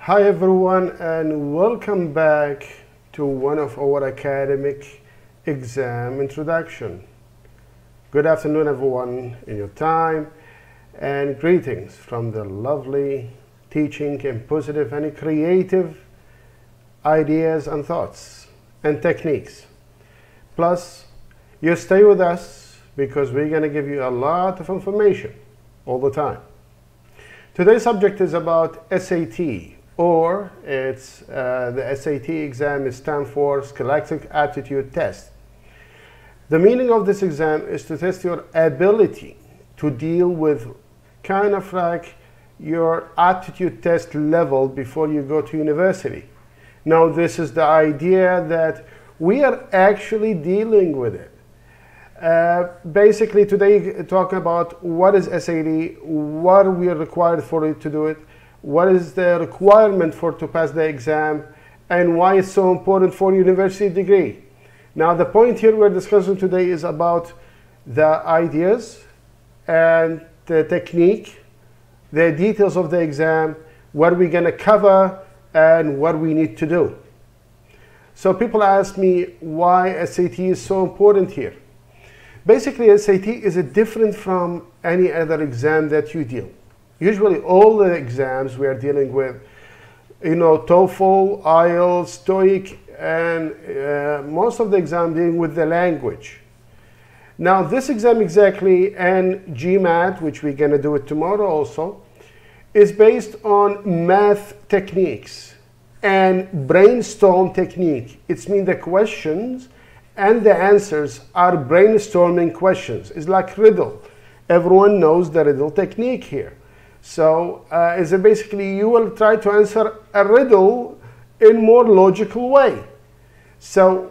Hi everyone, and welcome back to one of our academic exam introduction. Good afternoon everyone in your time, and greetings from the lovely teaching and positive and creative ideas and thoughts and techniques. Plus, you stay with us because we're going to give you a lot of information all the time. Today's subject is about SAT, or it's the SAT exam stands for Scholastic Aptitude Test. The meaning of this exam is to test your ability to deal with kind of like your aptitude test level before you go to university. Now, this is the idea that we are actually dealing with it. Basically, today talking about what is SAT, what we are required for it to do it, what is the requirement for to pass the exam, and why it's so important for university degree. Now, the point here we're discussing today is about the ideas and the technique, the details of the exam, what we're going to cover, and what we need to do. So people ask me why SAT is so important here. Basically, SAT is different from any other exam that you deal. Usually all the exams we are dealing with, TOEFL, IELTS, TOEIC, and most of the exam dealing with the language. Now this exam exactly, and GMAT, which we're going to do it tomorrow also, is based on math techniques and brainstorm technique. It means the questions and the answers are brainstorming questions. It's like riddle. Everyone knows the riddle technique here. So basically you will try to answer a riddle in more logical way. So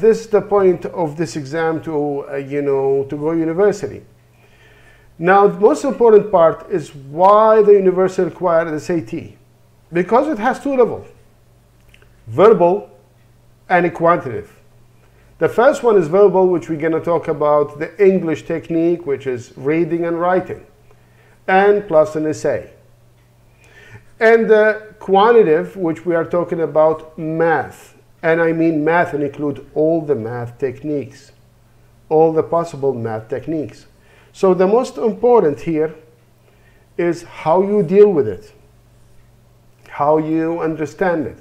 this is the point of this exam to go university. Now the most important part is why the university requires the SAT. Because it has two levels, verbal and quantitative. The first one is verbal, which we're going to talk about the English technique, which is reading and writing, and plus an essay. And the quantitative, which we are talking about math. And I mean math and include all the math techniques, all the possible math techniques. So the most important here is how you deal with it, how you understand it.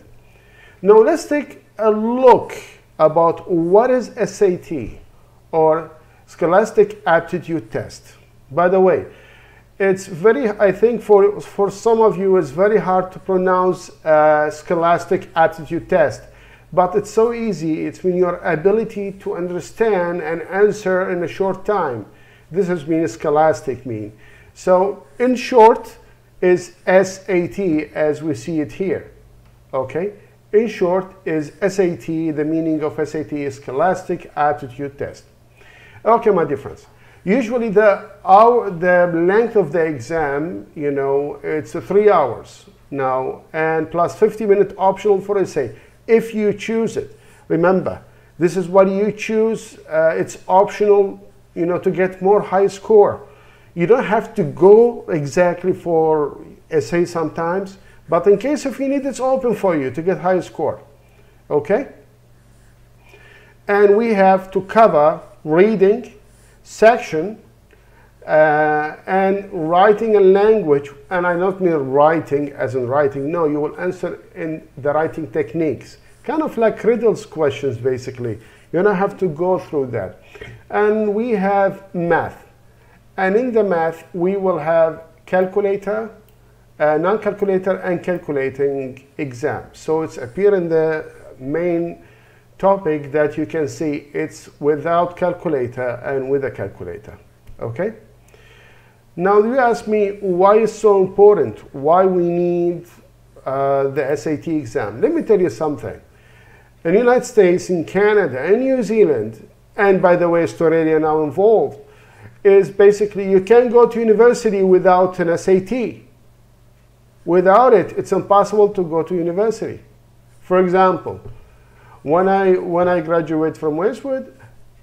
Now let's take a look about what is SAT, or Scholastic Aptitude Test. By the way, it's I think for some of you it's very hard to pronounce Scholastic Aptitude Test, but it's so easy. It's when your ability to understand and answer in a short time. This is mean Scholastic mean. So in short is SAT as we see it here. Okay? In short is SAT. The meaning of SAT is Scholastic Aptitude Test. Okay, my dear friends. Usually the length of the exam, it's 3 hours now, and plus 50-minute optional for essay, if you choose it. Remember, this is what you choose. It's optional, to get more high score. You don't have to go exactly for essay sometimes, but in case if you need, it's open for you to get high score. Okay? And we have to cover reading section and writing and language. And I don't mean writing as in writing. No, you will answer in the writing techniques. Kind of like riddles questions, basically. You don't have to go through that. And we have math. And in the math, we will have calculator, non-calculator, and calculating exam. So it's appear in the main topic that you can see it's without calculator and with a calculator. Okay? Now you ask me why it's so important, why we need the SAT exam. Let me tell you something. In the United States, in Canada, and New Zealand, and by the way, Australia now involved, is basically you can't go to university without an SAT. Without it, it's impossible to go to university. For example, when I graduated from Westwood,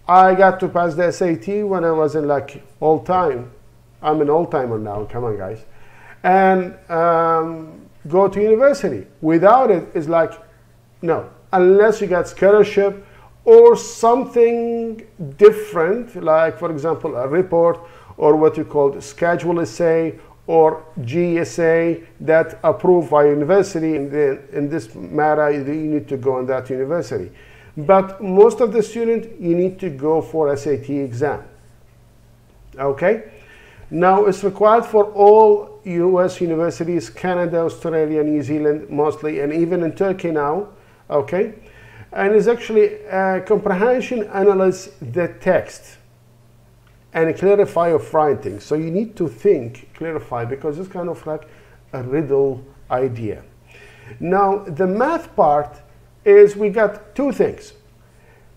I got to pass the SAT when I was in like all time. I'm an old timer now, come on guys. And go to university. Without it, it's like, no, unless you get scholarship or something different, like for example, a report or what you call schedule essay or GSA that approved by university. In this matter, you need to go in that university. But most of the students, you need to go for SAT exam. Okay? Now, it's required for all US universities, Canada, Australia, New Zealand mostly, and even in Turkey now. Okay? And it's actually comprehension analyze the text and clarify of writing. So you need to think, clarify, because it's kind of like a riddle idea. Now, the math part is we got two things.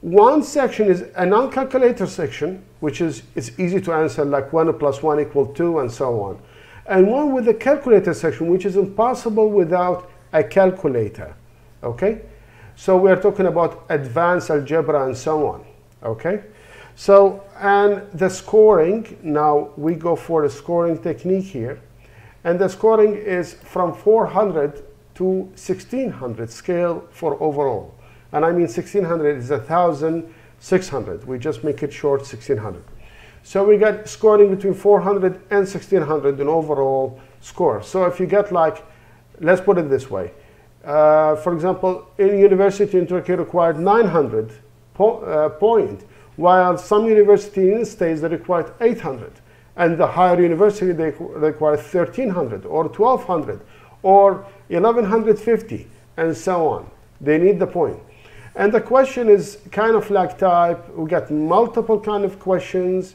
One section is a non-calculator section, which is it's easy to answer, like 1 + 1 = 2 and so on. And one with the calculator section, which is impossible without a calculator. Okay? So we're talking about advanced algebra and so on. Okay? So, and the scoring, now we go for the scoring technique here. And the scoring is from 400 to 1600 scale for overall. And I mean 1600 is 1600. We just make it short, 1600. So we got scoring between 400 and 1600 in overall score. So if you get like, let's put it this way. For example, in university in Turkey required 900 point, while some university in the States they required 800. And the higher university they require 1300 or 1200 or 1150 and so on. They need the point. And the question is kind of like type. We got multiple kind of questions.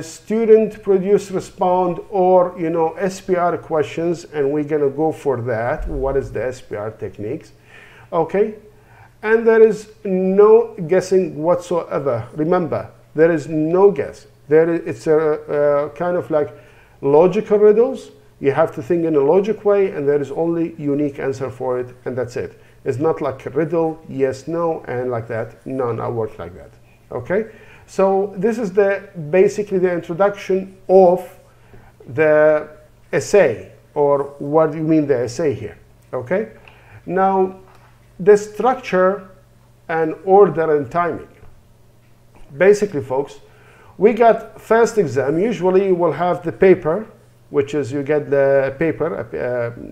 Student produce respond or SPR questions, and we're gonna go for that. What is the SPR techniques? Okay, and there is no guessing whatsoever. Remember, there is no guess. It's a kind of like logical riddles. You have to think in a logic way, and there is only unique answer for it, and that's it. It's not like a riddle, yes, no, and like that. No, not work like that. Okay. So this is basically the introduction of the essay, or what do you mean the essay here, okay? Now, the structure and order and timing. Basically, folks, we got first exam. Usually you will have the paper, which is you get the paper,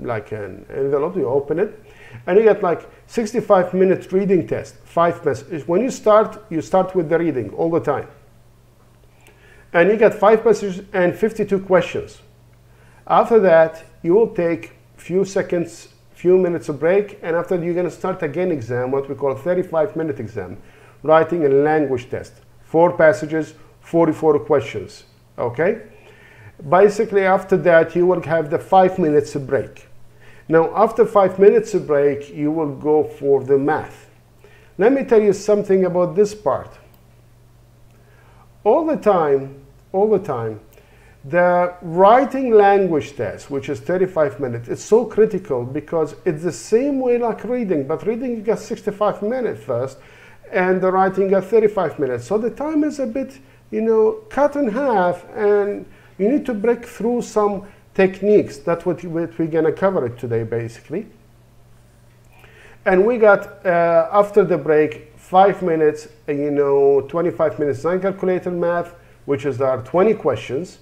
like an envelope, you open it, and you get like 65-minute reading test, 5 messages. When you start with the reading all the time. And you get 5 messages and 52 questions. After that, you will take few seconds, few minutes of break, and after you're going to start again exam, what we call a 35-minute exam, writing and language test. 4 passages, 44 questions, okay? Basically, after that, you will have the 5 minutes of break. Now, after 5 minutes of break, you will go for the math. Let me tell you something about this part. All the time, the writing language test, which is 35 minutes, it's so critical because it's the same way like reading, but reading you got 65 minutes first, and the writing got 35 minutes. So the time is a bit, cut in half, and you need to break through some techniques. That's what we're going to cover it today, basically. And we got, after the break, 5 minutes, 25 minutes non-calculated math, which is there are 20 questions,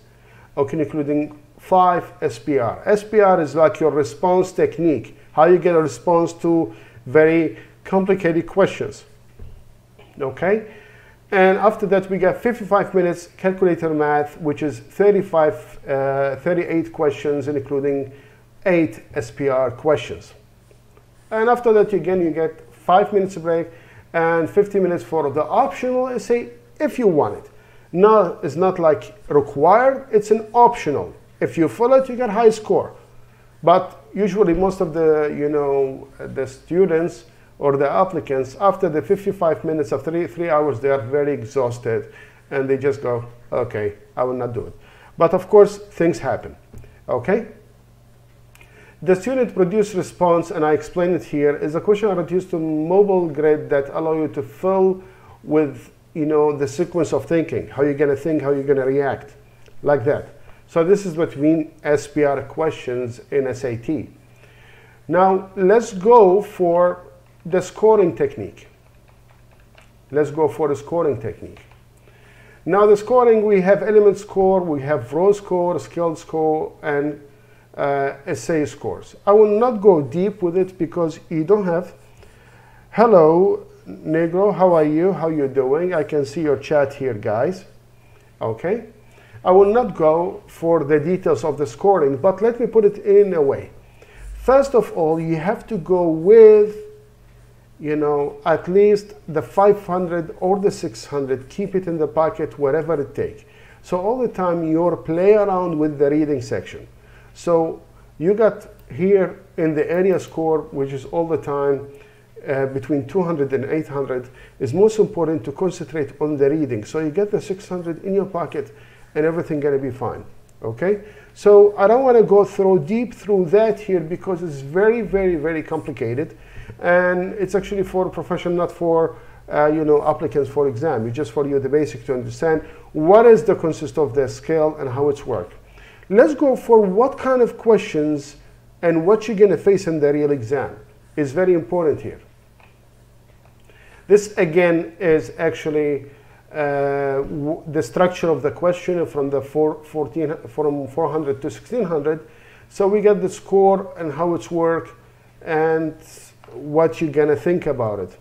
okay, including 5 SPR. SPR is like your response technique, how you get a response to very complicated questions, okay? And after that, we got 55 minutes calculator math, which is 38 questions, including 8 SPR questions. And after that, again, you get 5 minutes break and 50 minutes for the optional essay, if you want it. No, it's not like required, it's an optional. If you fill it, you get high score. But usually most of the, the students or the applicants, after the 55 minutes of 3 hours, they are very exhausted and they just go, okay, I will not do it. But of course, things happen, okay? The student produced response, and I explain it here, is a question reduced to mobile grid that allow you to fill with, the sequence of thinking, how you're gonna think, how you're gonna react, like that. So this is what we mean SPR questions in SAT. Now let's go for the scoring technique. Let's go for the scoring technique. Now the scoring, we have element score, we have row score, skill score, and essay scores. I will not go deep with it because you don't have. Hello, Negro, how are you? How you doing? I can see your chat here, guys. Okay. I will not go for the details of the scoring, but let me put it in a way. First of all, you have to go with, you know, at least the 500 or the 600. Keep it in the pocket, whatever it takes. So all the time you're play around with the reading section. So you got here in the area score, which is all the time between 200 and 800, is most important to concentrate on the reading. So you get the 600 in your pocket and everything gonna be fine, okay? So I don't wanna go deep through that here because it's very, very, very complicated. And it's actually for professional, not for you know, applicants for exam. It's just for you the basic to understand what is the consist of the scale and how it's work. Let's go for what kind of questions and what you're gonna face in the real exam is very important here. This again is actually the structure of the question from the from 400 to 1600. So we get the score and how it's work and what you're gonna think about it.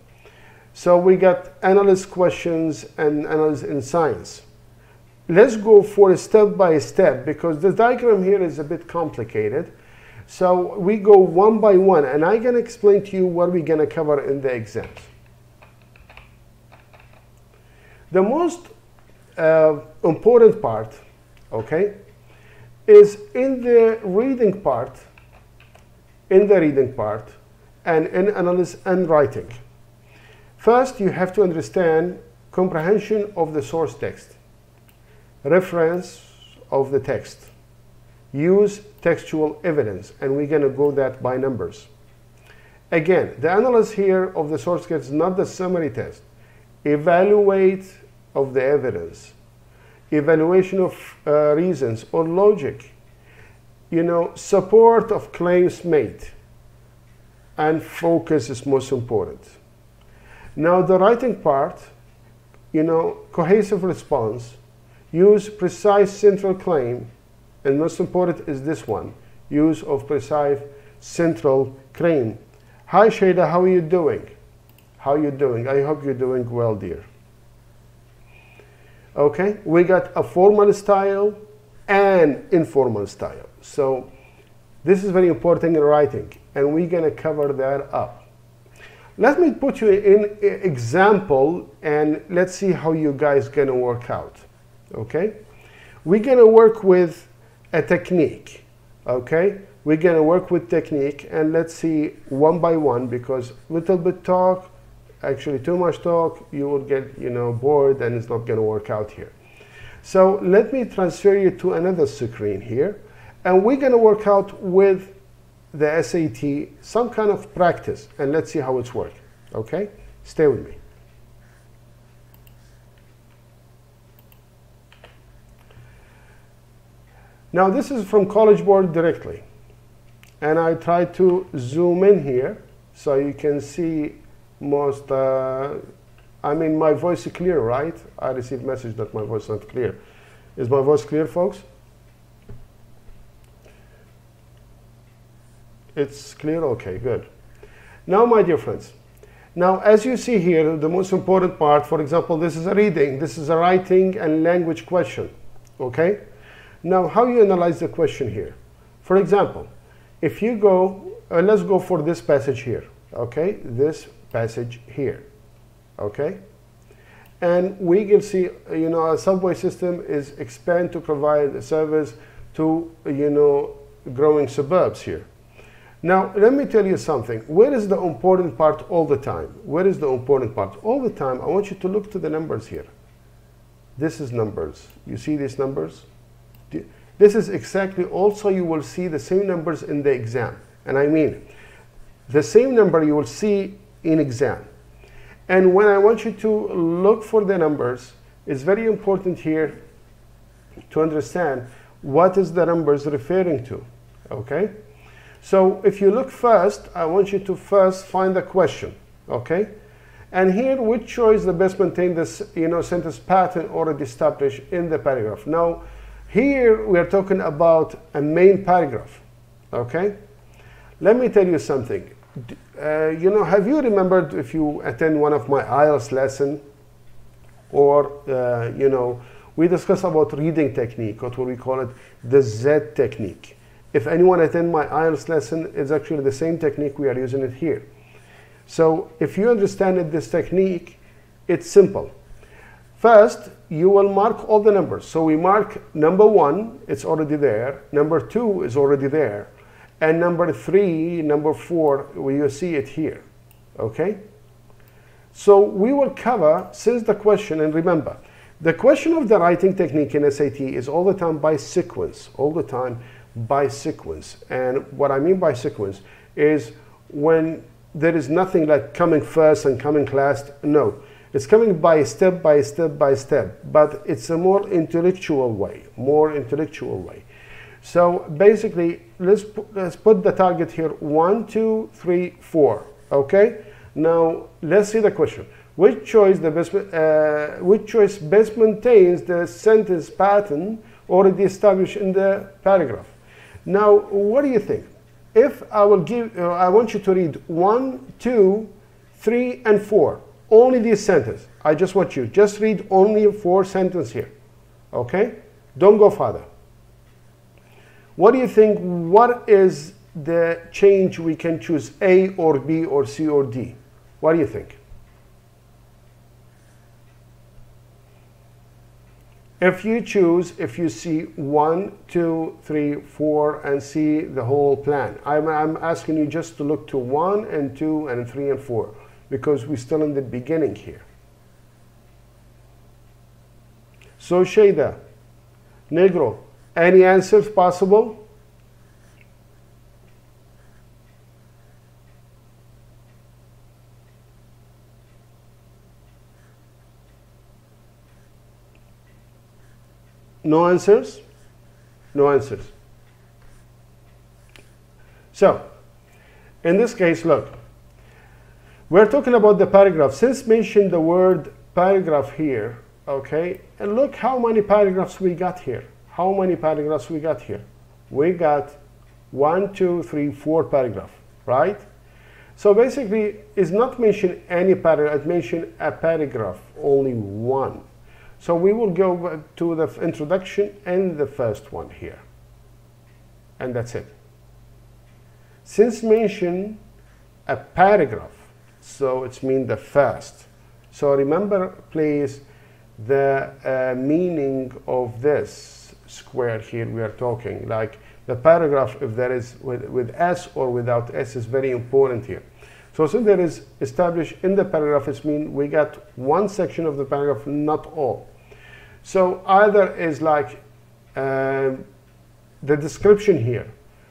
So we got analysis questions and analysis in science. Let's go for step by step because the diagram here is a bit complicated. So we go one by one and I'm gonna explain to you what we're gonna cover in the exams. The most important part, okay, is in the reading part, and in analysis and writing. First, you have to understand comprehension of the source text, reference of the text, use textual evidence, and we're gonna go that by numbers. Again, the analysis here of the source text is not the summary test. Evaluate of the evidence, evaluation of reasons or logic, you know, support of claims made, and focus is most important. Now the writing part, you know, cohesive response, use precise central claim, and most important is this one, use of precise central claim. Hi Shada, how are you doing? How are you doing? I hope you're doing well, dear. Okay, we got a formal style and informal style. So this is very important in writing, and we're gonna cover that up. Let me put you in example, and let's see how you guys gonna work out, okay? We're gonna work with a technique, okay? We're gonna work with technique, and let's see one by one, because little bit talk, actually too much talk, you will get, you know, bored and it's not going to work out here. So let me transfer you to another screen here, and we're going to work out with the SAT some kind of practice, and let's see how it's work. Okay, stay with me. Now this is from College Board directly, and I try to zoom in here so you can see most, I mean, my voice is clear, right? I received message that my voice is not clear. Is my voice clear, folks? It's clear? Okay, good. Now, my dear friends, now as you see here, the most important part, for example, this is a reading, this is a writing and language question, okay? Now, how you analyze the question here? For example, if you go, let's go for this passage here, okay? This passage here, okay? And we can see, you know, a subway system is expand to provide a service to, you know, growing suburbs here. Now, let me tell you something. Where is the important part all the time? Where is the important part? All the time, I want you to look to the numbers here. This is numbers. You see these numbers? This is exactly, also you will see the same numbers in the exam. And I mean, the same number you will see in exam. And when I want you to look for the numbers, it's very important here to understand what is the numbers referring to, okay? So if you look first, I want you to first find the question, okay? And here, which choice the best maintain this, sentence pattern already established in the paragraph. Now, here we are talking about a main paragraph, okay? Let me tell you something. Have you remembered if you attend one of my IELTS lesson, or we discuss about reading technique, or what we call it the Z technique. If anyone attend my IELTS lesson, it's actually the same technique we are using it here. So if you understand this technique, it's simple. First, you will mark all the numbers. So we mark number 1, it's already there. Number 2 is already there. And number 3, number 4, you see it here, okay? So we will cover, since the question, and remember, the question of the writing technique in SAT is all the time by sequence, all the time by sequence. And what I mean by sequence is when there is nothing like coming first and coming last. No, it's coming by step by step by step, but it's a more intellectual way, So basically, let's put the target here, 1, 2, 3, 4, okay? Now, let's see the question. Which choice best maintains the sentence pattern already established in the paragraph? Now, what do you think? If I will I want you to read 1, 2, 3, and 4. Only these sentences. I just want you, just read only 4 sentences here. Okay? Don't go further. What do you think? What is the change we can choose, A or B or C or D? What do you think? If you see 1, 2, 3, 4, and see the whole plan. I'm asking you just to look to 1 and 2 and 3 and 4 because we're still in the beginning here. So Shada, Negro, any answers possible? No answers? No answers. So, in this case, look, we're talking about the paragraph. Since mentioned the word paragraph here, okay, and look how many paragraphs we got here. How many paragraphs we got here? We got 1, 2, 3, 4 paragraphs, right? So basically, it's not mentioned any paragraph, it mentioned a paragraph, only one. So we will go to the introduction and the first one here. And that's it. Since mention a paragraph, so it's mean the first. So remember, please, the meaning of this square here we are talking. Like the paragraph, if there is with S or without S, is very important here. So since there is established in the paragraph, it means we got one section of the paragraph, not all. So either is like the description here,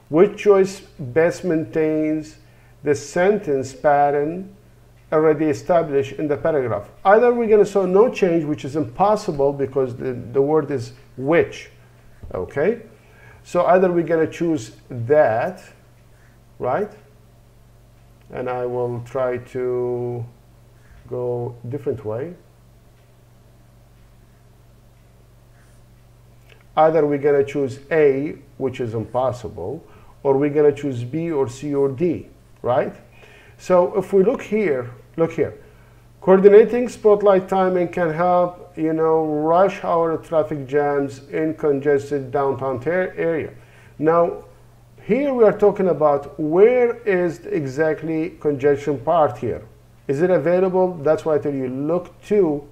which choice best maintains the sentence pattern already established in the paragraph. Either we're going to show no change, which is impossible because the word is which, okay? So either we're going to choose that, right? And I will try to go different way. Either we're going to choose A, which is impossible, or we're going to choose B or C or D, right? So if we look here, coordinating spotlight timing can help, rush hour traffic jams in congested downtown area. Now, here we are talking about where is exactly congestion part here. Is it available? That's why I tell you, look to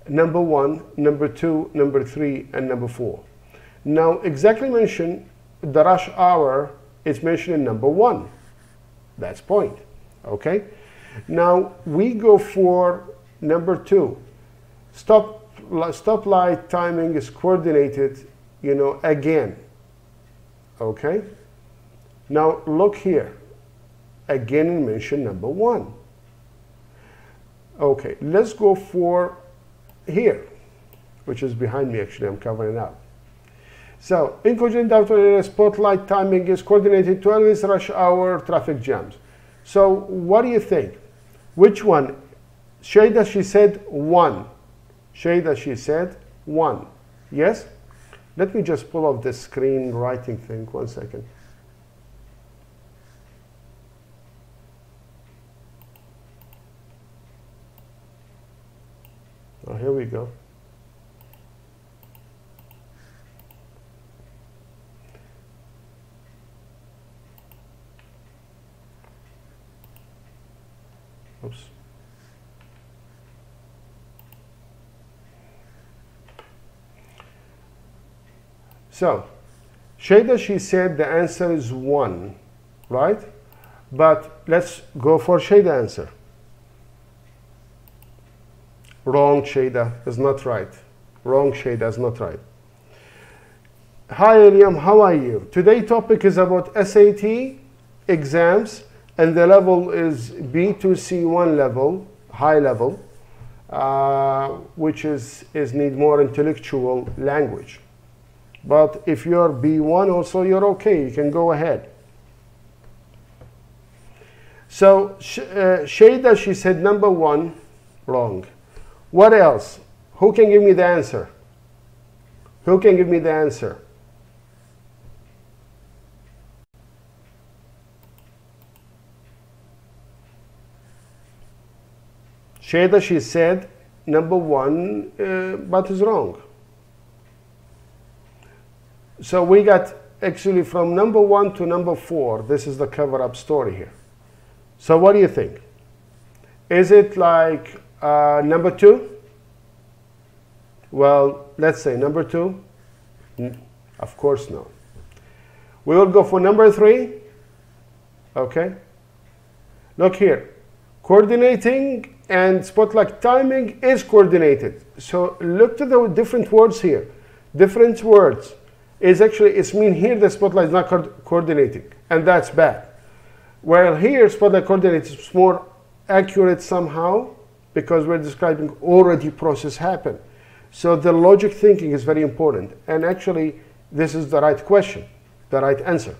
number 1, number 2, number 3, and number 4. Now, exactly mention the rush hour is mentioned in number 1. That's point, okay? Now, we go for number 2. Stoplight timing is coordinated, again, okay? Now, look here. Again, mention number 1. Okay, let's go for here, which is behind me, actually, I'm covering up. So, in congested outdoor area, spotlight timing is coordinated to always rush hour traffic jams. So, what do you think? Which one? Shada, she said 1. Shada, she said 1. Yes? Let me just pull up the screen writing thing. 1 second. Oh, here we go. Oops. So, Shada, she said the answer is 1, right? But let's go for Shada answer. Wrong, Shada is not right. Wrong, Shada is not right. Hi, Eliam, how are you? Today's topic is about SAT exams, and the level is B2C1 level, high level, which is need more intellectual language. But if you're B1 also, you're okay. You can go ahead. So Shada, she said number 1, wrong. What else? Who can give me the answer? Who can give me the answer? Shada, she said number 1, but is wrong. So we got actually from number 1 to number 4. This is the cover-up story here. So what do you think? Is it like number 2? Well, let's say number 2. Of course no. We will go for number 3. Okay. Look here. Coordinating and spotlight timing is coordinated. So look to the different words here. Different words. Is actually, it's mean here the spotlight is not coordinating, and that's bad. While here spotlight coordinates is more accurate somehow, because we're describing already process happened. So the logic thinking is very important, and actually this is the right question, the right answer.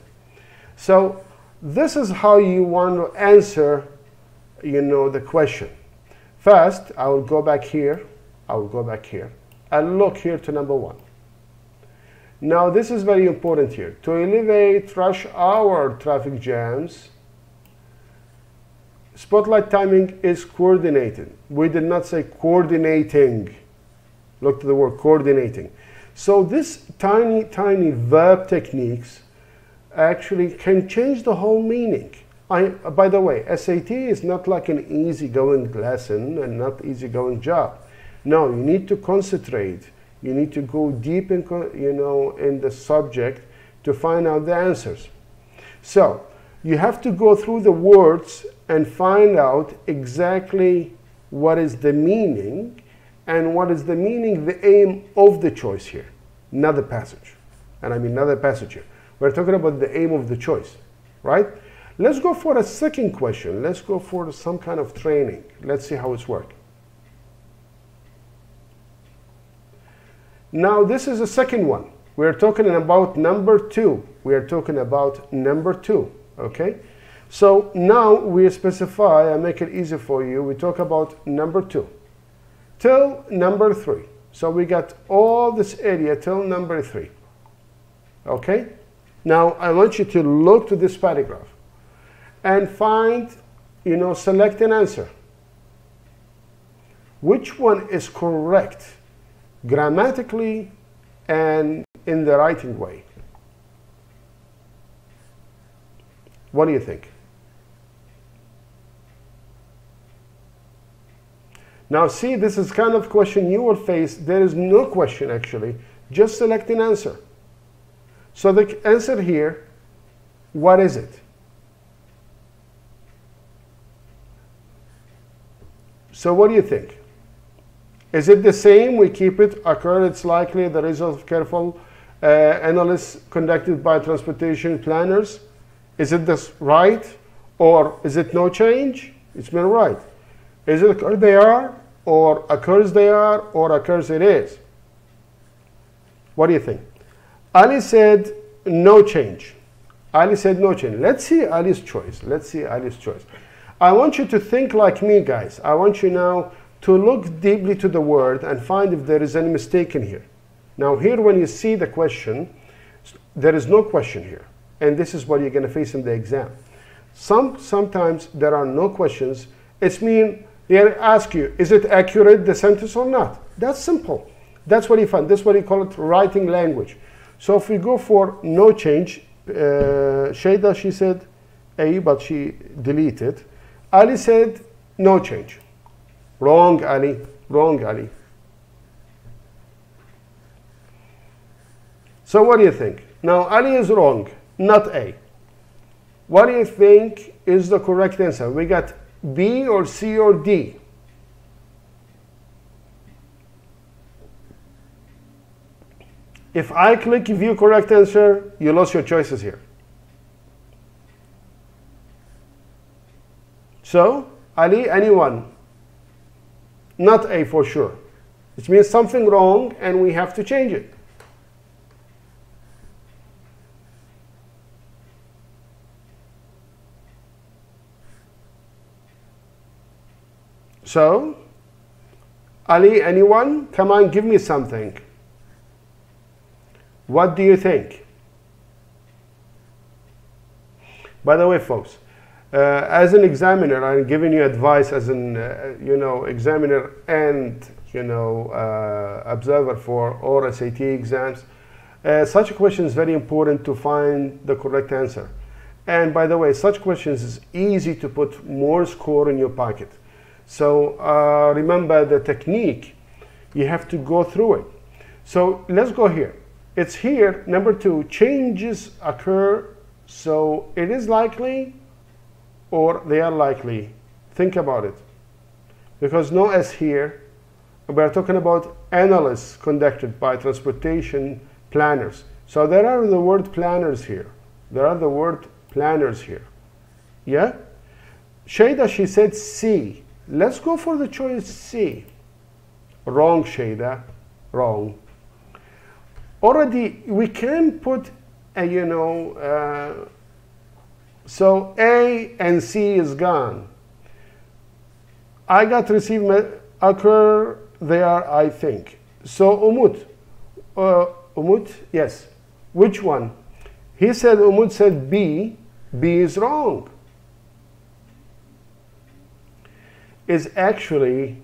So this is how you want to answer, the question. First, I will go back here, and look here to number 1. Now this is very important here. To elevate rush hour traffic jams, spotlight timing is coordinated. We did not say coordinating. Look to the word coordinating. So this tiny, tiny verb techniques actually can change the whole meaning. By the way, SAT is not like an easygoing lesson and not easygoing job. No, you need to concentrate. You need to go deep in, in the subject to find out the answers. So you have to go through the words and find out exactly what is the meaning and what is the meaning, the aim of the choice here, not the passage. And I mean not the passage here. We're talking about the aim of the choice, right? Let's go for a second question. Let's go for some kind of training. Let's see how it's working. Now this is the second one. We're talking about number 2. We are talking about number 2, okay? So now we specify, I make it easy for you, we talk about number 2 till number 3. So we got all this area till number 3, okay? Now I want you to look to this paragraph and find, select an answer. Which one is correct? Grammatically and in the writing way. What do you think? Now see, this is kind of question you will face. There is no question actually, just select an answer. So the answer here, what is it? So what do you think? Is it the same? We keep it occur. It's likely the result of careful analysis conducted by transportation planners. Is it this right? Or is it no change? It's been right. Is it occur they are? Or occurs they are? Or occurs it is? What do you think? Ali said no change. Ali said no change. Let's see Ali's choice. Let's see Ali's choice. I want you to think like me, guys. I want you now to look deeply to the word and find if there is any mistake in here. Now here, when you see the question, there is no question here. And this is what you're going to face in the exam. Sometimes there are no questions. It's mean they ask you, is it accurate, the sentence, or not? That's simple. That's what you find. That's what you call it writing language. So if we go for no change, Shayda, she said A, but she deleted. Ali said no change. Wrong, Ali. Wrong, Ali. So what do you think? Now, Ali is wrong, not A. What do you think is the correct answer? We got B or C or D. If I click view correct answer, you lost your choices here. So, Ali, anyone? Not A for sure. Which means something wrong and we have to change it. So, Ali, anyone? Come on, give me something. What do you think? By the way, folks, as an examiner, I'm giving you advice as an examiner and observer for all SAT exams. Such a question is very important to find the correct answer. And by the way, such questions is easy to put more score in your pocket. So remember the technique. You have to go through it. So let's go here. It's here, number 2, changes occur. So it is likely or they are likely. Think about it. Because no S here, we are talking about analysis conducted by transportation planners. So there are the word planners here. There are the word planners here. Yeah? Shayda, she said C. Let's go for the choice C. Wrong, Shayda. Wrong. Already, we can put a, so A and C is gone. I got received occur there, I think. So Umut, yes. Which one? He said, Umut said B. B is wrong. Is actually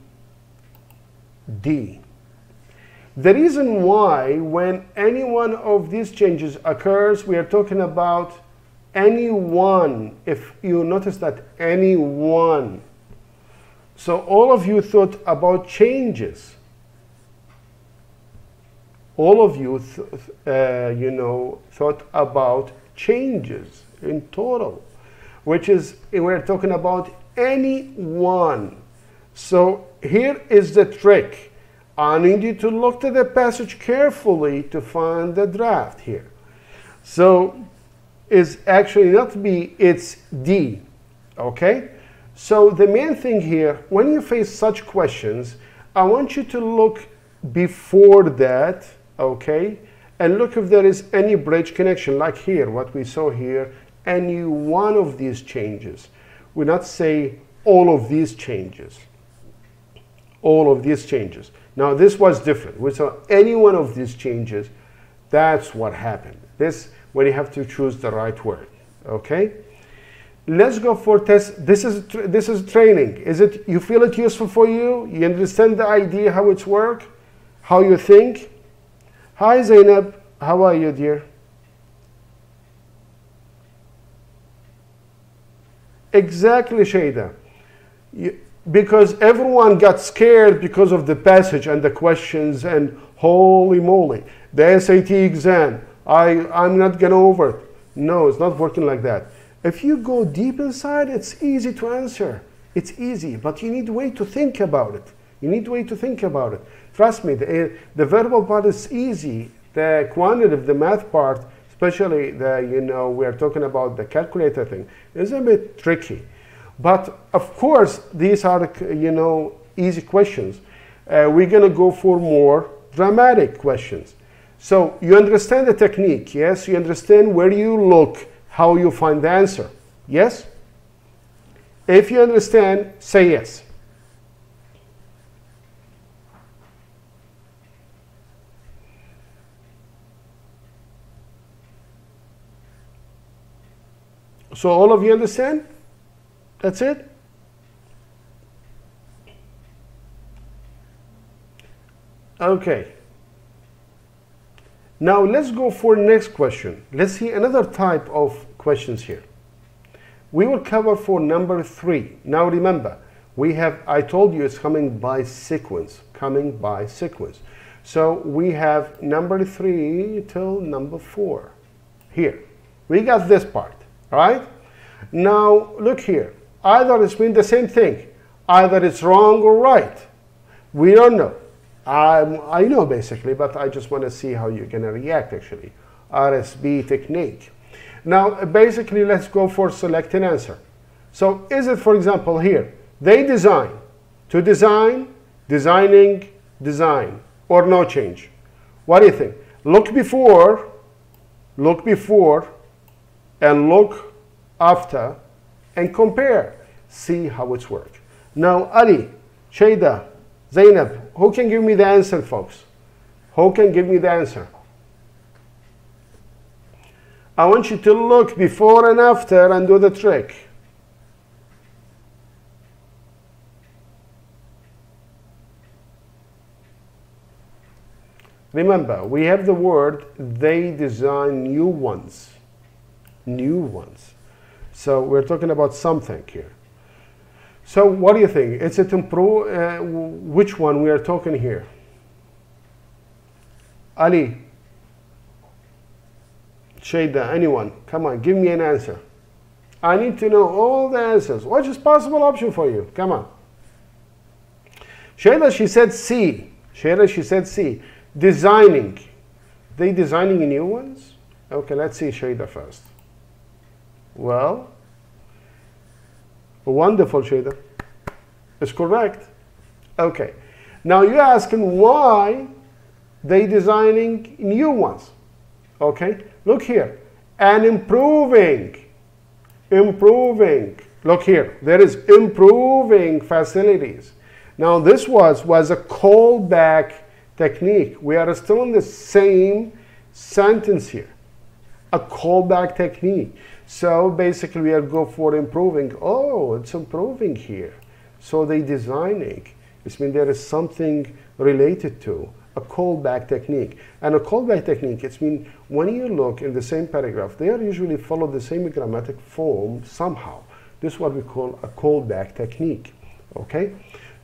D. The reason why when any one of these changes occurs, we are talking about any one. If you notice that any one. So all of you thought about changes. All of you thought about changes in total, which is we're talking about any one. So here is the trick. I need you to look at the passage carefully to find the draft here. So it's actually not B, it's D. Okay? So the main thing here, when you face such questions, I want you to look before that, okay? And look if there is any bridge connection, like here, what we saw here, any one of these changes. We not say all of these changes. All of these changes. Now this was different. We saw any one of these changes. That's what happened. This when you have to choose the right word. Okay? Let's go for test. This is training. Is it you feel it useful for you? You understand the idea how it's work? How you think? Hi Zainab. How are you, dear? Exactly, Shayda. Because everyone got scared because of the passage and the questions and holy moly, the SAT exam, I'm not going over it. No, it's not working like that. If you go deep inside, it's easy to answer. It's easy, but you need a way to think about it. You need a way to think about it. Trust me, the verbal part is easy. The quantitative, the math part, especially we are talking about the calculator thing, is a bit tricky. But of course, these are, easy questions. We're going to go for more dramatic questions. So you understand the technique, yes? You understand where you look, how you find the answer, yes? If you understand, say yes. So all of you understand? That's it? Okay. Now let's go for next question. Let's see another type of questions here. We will cover for number 3. Now remember, I told you it's coming by sequence, So we have number 3 till number 4. Here, we got this part, all right? Now look here, either it's been the same thing, either it's wrong or right. We don't know. I know basically, but I just want to see how you're going to react actually. RSB technique. Now basically let's go for select an answer. So is it, for example, here, they design, to design, designing, design, or no change? What do you think? Look before, and look after, and compare. See how it's worked. Now Ali, Shayda, Zainab, who can give me the answer, folks? Who can give me the answer? I want you to look before and after and do the trick. Remember, we have the word, they design new ones. New ones. So we're talking about something here. So what do you think? Is it improve? Which one we are talking here? Ali, Shayda, anyone? Come on, give me an answer. I need to know all the answers. What is possible option for you? Come on. Shayda, she said C. Shayda, she said C. Designing. They designing new ones? Okay, let's see Shayda first. Well, wonderful, Shayda. It's correct. Okay. Now you're asking why they designing new ones. Okay. Look here. And improving. Improving. Look here. There is improving facilities. Now this was a callback technique. We are still in the same sentence here. A callback technique. So basically we are go for improving. Oh, it's improving here. So they designing. It means there is something related to a callback technique. And a callback technique, it means when you look in the same paragraph, they are usually follow the same grammatic form somehow. This is what we call a callback technique. Okay?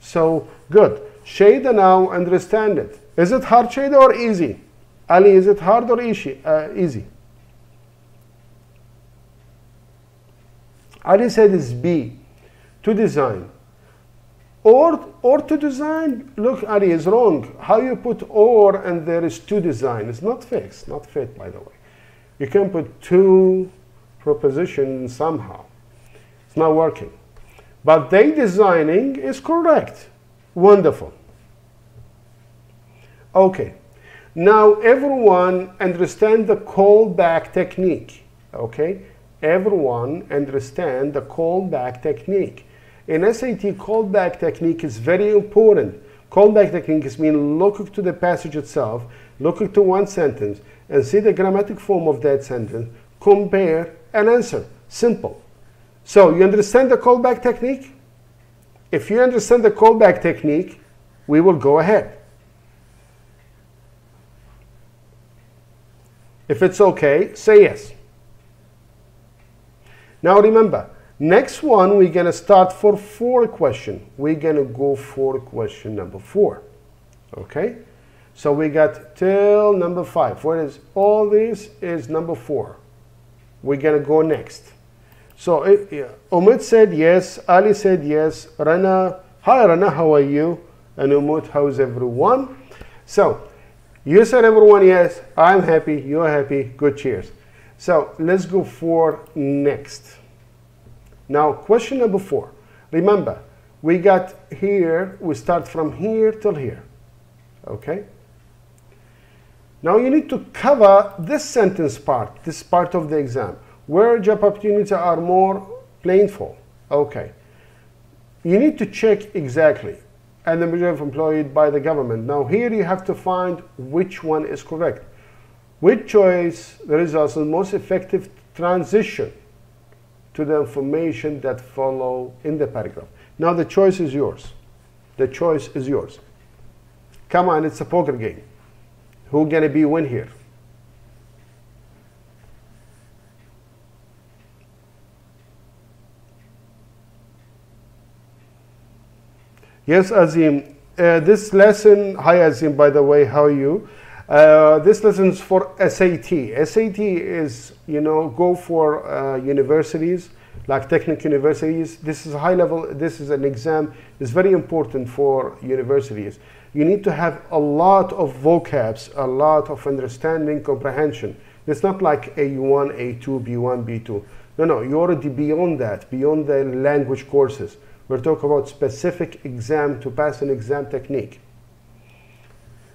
So good. Shayda now understand it. Is it hard, Shayda, or easy? Ali, is it hard or easy? Ali said it's B, to design. Or to design, look, Ali is wrong. How you put or and there is to design? It's not fixed, not fit, by the way. You can put two prepositions somehow. It's not working. But they designing is correct. Wonderful. Okay. Now everyone understand the callback technique. Okay? Everyone understand the callback technique. In SAT, callback technique is very important. Callback technique means look to the passage itself, look to one sentence, and see the grammatic form of that sentence, compare, and answer. Simple. So, you understand the callback technique? If you understand the callback technique, we will go ahead. If it's okay, say yes. Now remember, next one, we're going to start for 4 question. We're going to go for question number 4. Okay? So we got till number 5. Where is all this is number 4. We're going to go next. So Umut said yes. Ali said yes. Rana, hi Rana, how are you? And Umut, how's everyone? So you said everyone yes. I'm happy. You're happy. Good, cheers. So let's go for next. Now, question number 4. Remember, we got here, we start from here till here. Okay? Now you need to cover this sentence part, this part of the exam, where job opportunities are more plentiful. Okay. You need to check exactly, and the majority of employed by the government. Now here you have to find which one is correct. Which choice results in the most effective transition to the information that follow in the paragraph. Now the choice is yours. The choice is yours. Come on, it's a poker game. Who's gonna be win here? Yes, Azim. This lesson, hi Azim, by the way, how are you? This lesson is for SAT. SAT is, you know, go for universities, like technical universities. This is high level, this is an exam. It's very important for universities. You need to have a lot of vocabs, a lot of understanding, comprehension. It's not like A1, A2, B1, B2. No, you're already beyond that, beyond the language courses. We're talking about specific exam to pass an exam technique.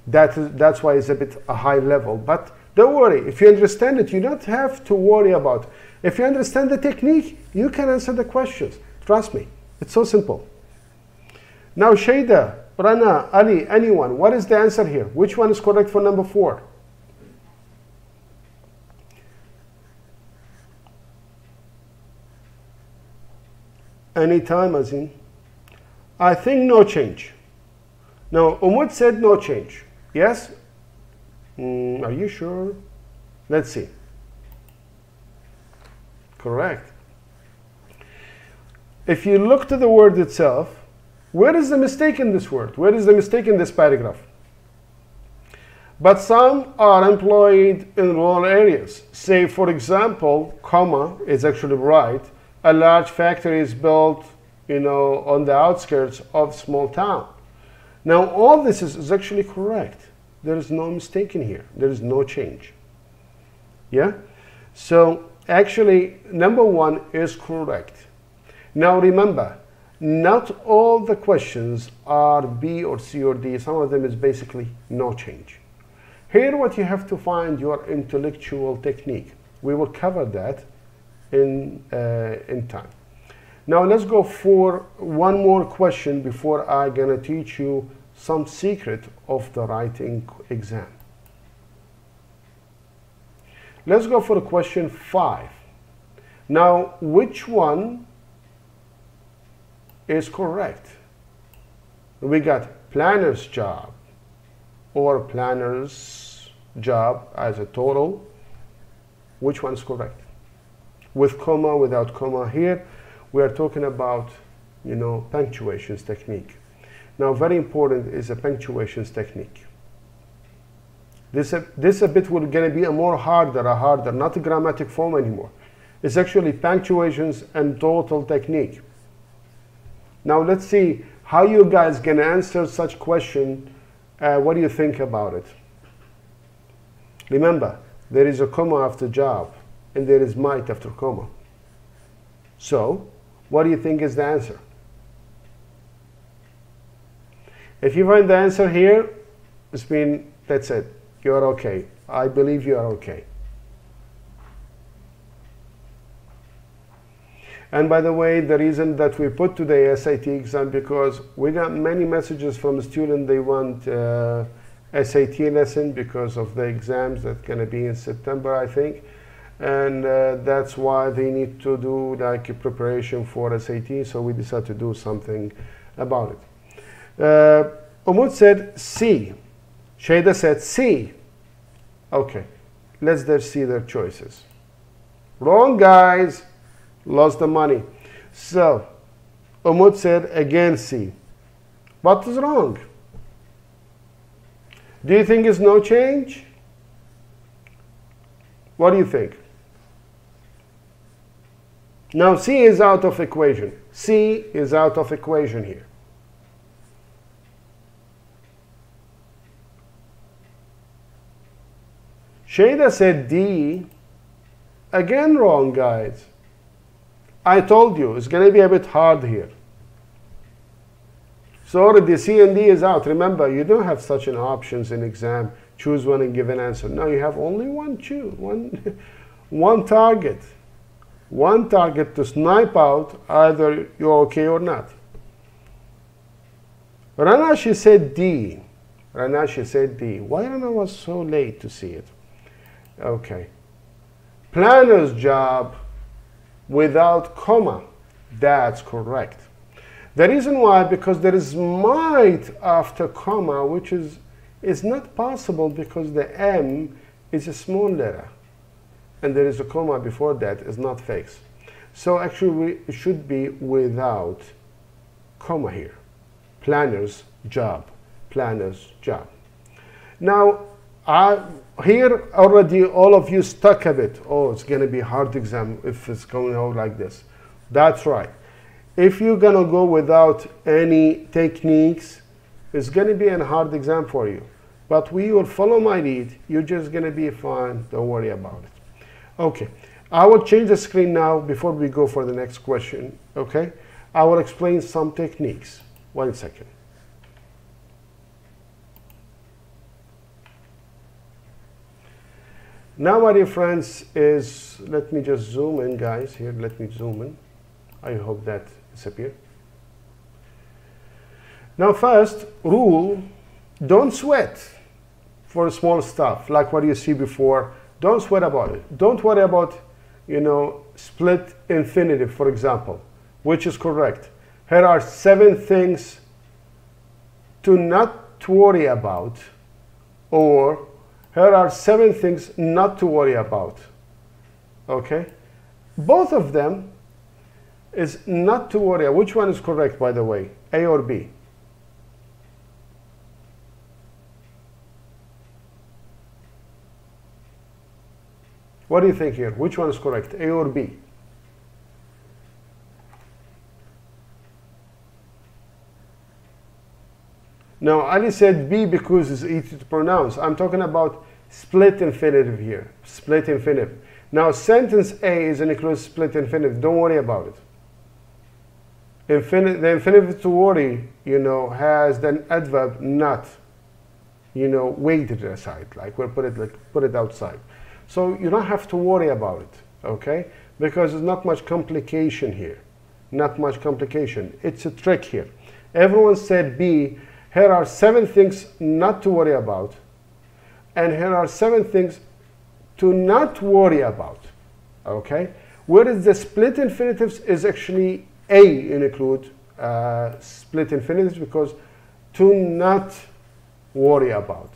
That's why it's a bit a high level. But don't worry, if you understand it, you don't have to worry about it. If you understand the technique, you can answer the questions. Trust me, it's so simple. Now, Shayda, Rana, Ali, anyone, what is the answer here? Which one is correct for number 4? Anytime, Azim. I think no change. Now, Umut said no change. Yes? Are you sure? Let's see. Correct. If you look to the word itself, where is the mistake in this word? Where is the mistake in this paragraph? But some are employed in rural areas. Say, for example, comma is actually right. A large factory is built, you know, on the outskirts of small town. Now, all this is actually correct. There is no mistake in here. There is no change. Yeah? So, actually, number 1 is correct. Now, remember, not all the questions are B or C or D. Some of them is basically no change. Here, what you have to find your intellectual technique. We will cover that in time. Now let's go for one more question before I'm gonna teach you some secret of the writing exam. Let's go for question 5. Now, which one is correct? We got planner's job or planner's job as a total. Which one is correct? With comma, without comma. Here we are talking about, you know, punctuations technique. Now, very important is a punctuations technique. This a bit will gonna be a harder, not a grammatic form anymore. It's actually punctuations and total technique. Now let's see how you guys gonna answer such question. What do you think about it? Remember, there is a comma after job and there is might after comma. So, what do you think is the answer? If you find the answer here, it's mean that's it. You're okay. I believe you are okay. And by the way, the reason that we put today SAT exam because we got many messages from students. They want SAT lesson because of the exams that's going to be in September, I think. And that's why they need to do like a preparation for SAT. So we decided to do something about it. Umut said C. Shayda said C. Okay, let's see their choices. Wrong, guys. Lost the money. So, Umut said again C. What is wrong? Do you think it's no change? What do you think? Now C is out of equation. C is out of equation here. Shayda said D. Again wrong, guys. I told you, it's going to be a bit hard here. So already C and D is out. Remember, you don't have such an options in exam choose one and give an answer. Now you have only one target. One target to snipe out either you're okay or not. Rana, she said D. Rana, she said D. Why Rana was so late to see it? Okay. Planner's job without comma. That's correct. The reason why, because there is might after comma, which is not possible because the M is a small letter. And there is a comma before that, is not fixed. So actually it should be without comma here. Planner's job. Planner's job. Now, here already all of you stuck a bit. Oh, it's going to be a hard exam if it's going out like this. That's right. If you're going to go without any techniques, it's going to be a hard exam for you. But we will follow my lead. You're just going to be fine. Don't worry about it. Okay. I will change the screen now before we go for the next question. Okay. I will explain some techniques. 1 second. Now, my dear friends, let me just zoom in, guys. Here, let me zoom in. I hope that disappeared. Now, first rule: don't sweat for small stuff like what you see before. Don't sweat about it. Don't worry about, split infinitive, for example, which is correct. Here are 7 things to not worry about, or here are 7 things not to worry about. Okay? Both of them is not to worry. Which one is correct, by the way? A or B? What do you think here? Which one is correct? A or B? Now, Ali said B because it's easy to pronounce. I'm talking about split infinitive here. Split infinitive. Now, sentence A is an inclusive split infinitive. Don't worry about it. The infinitive to worry, has an adverb not, weighted aside. Like we'll put it outside. So you don't have to worry about it, okay? Because there's not much complication here. Not much complication. It's a trick here. Everyone said B. Here are 7 things not to worry about. And here are 7 things to not worry about, okay? Whereas the split infinitives is actually A include split infinitives because to not worry about.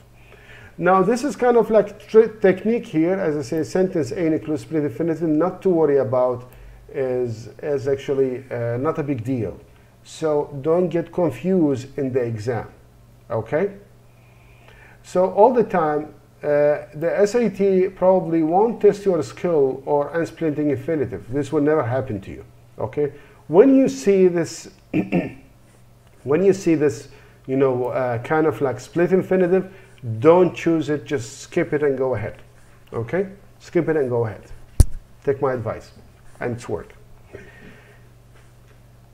Now, this is kind of like technique here. As I say, sentence A includes split infinitive. Not to worry about is actually not a big deal. So don't get confused in the exam, okay? So all the time, the SAT probably won't test your skill or unsplitting infinitive. This will never happen to you, okay? When you see this, kind of like split infinitive, don't choose it, just skip it and go ahead, okay? Skip it and go ahead. Take my advice, and it's work.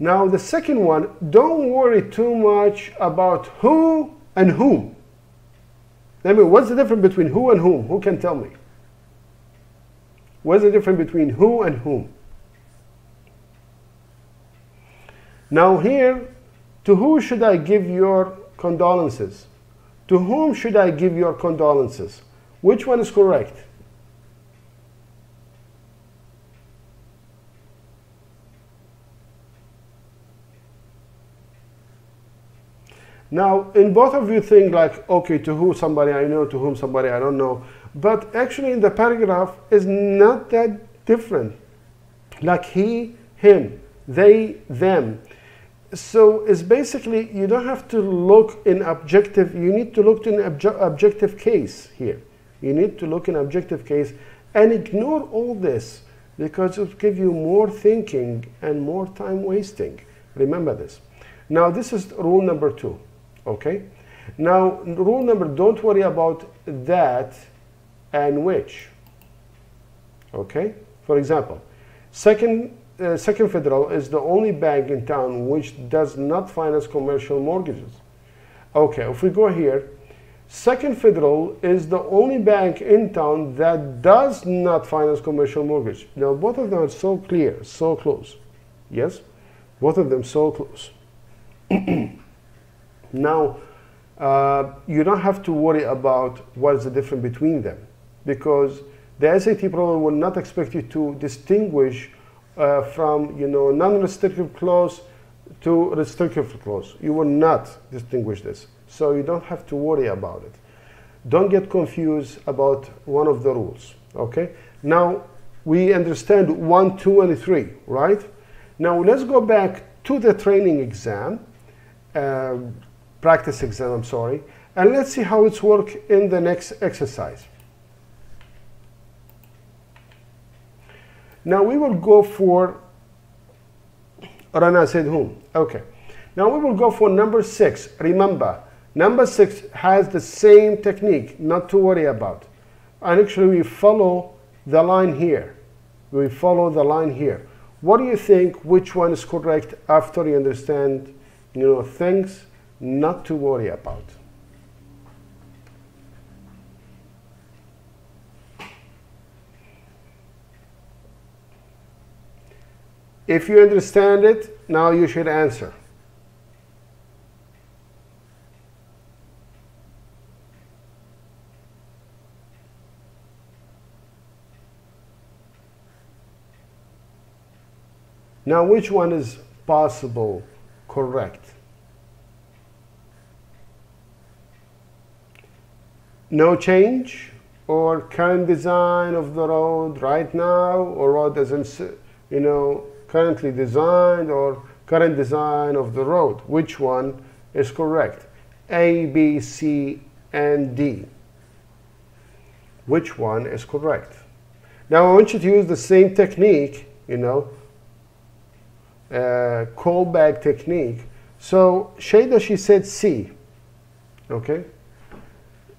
Now, the second one, don't worry too much about who and whom. What's the difference between who and whom? Who can tell me? What's the difference between who and whom? Now here, to who should I give your condolences? To whom should I give your condolences? Which one is correct? Now, in both of you think like, okay, to who somebody I know, to whom somebody I don't know. But actually in the paragraph is not that different. Like he, him, they, them. So it's basically, you don't have to look in objective, you need to look in objective case here. You need to look in objective case and ignore all this because it will give you more thinking and more time wasting. Remember this. Now this is rule number 2, okay? Now rule number, don't worry about that and which, okay? For example, Second Federal is the only bank in town which does not finance commercial mortgages. Okay, if we go here, Second Federal is the only bank in town that does not finance commercial mortgage. Now, both of them are so clear, so close. Yes? Both of them so close. Now, you don't have to worry about what is the difference between them, because the SAT problem will not expect you to distinguish from, non-restrictive clause to restrictive clause. You will not distinguish this, so you don't have to worry about it. Don't get confused about one of the rules, okay? Now, we understand 1, 2, and 3, right? Now, let's go back to the training exam, practice exam, I'm sorry, and let's see how it's worked in the next exercise. Now, we will go for Rana said whom? Okay. Now we will go for number 6. Remember, number 6 has the same technique, not to worry about. And actually we follow the line here. We follow the line here. What do you think, which one is correct after you understand, things not to worry about? If you understand it, now you should answer. Now, which one is possible, correct? No change, or current design of the road right now, or road doesn't, currently designed, or current design of the road. Which one is correct? A, B, C, and D. Which one is correct? Now I want you to use the same technique, callback technique. So Shada, she said C. Okay?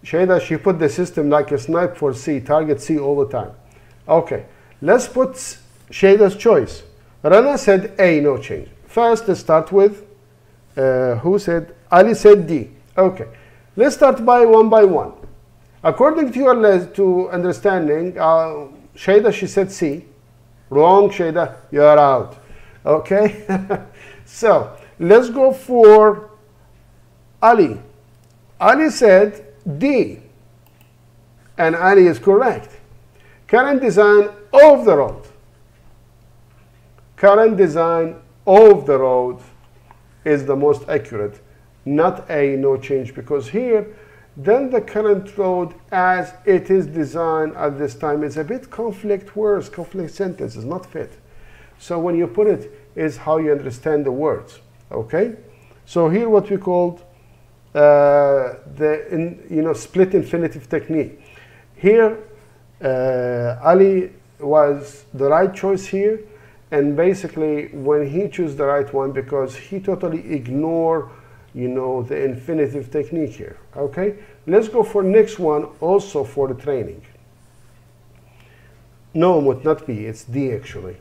Shada, she put the system like a snipe for C, target C all the time. Okay, let's put Shada's choice. Rana said A, no change. First, let's start with, who said? Ali said D. Okay, let's start by one. According to your understanding, Shada, she said C. Wrong, Shada, you're out. Okay, so let's go for Ali. Ali said D, and Ali is correct. Current design of the road. Current design of the road is the most accurate, not A, no change, because here, then the current road as it is designed at this time is a bit conflict words, conflict sentences, not fit. So when you put it is how you understand the words, okay? So here what we called split infinitive technique. Here, Ali was the right choice here, and basically when he chose the right one, because he totally ignored, the infinitive technique here, okay? Let's go for next one, also for the training. No, not B, it's D actually.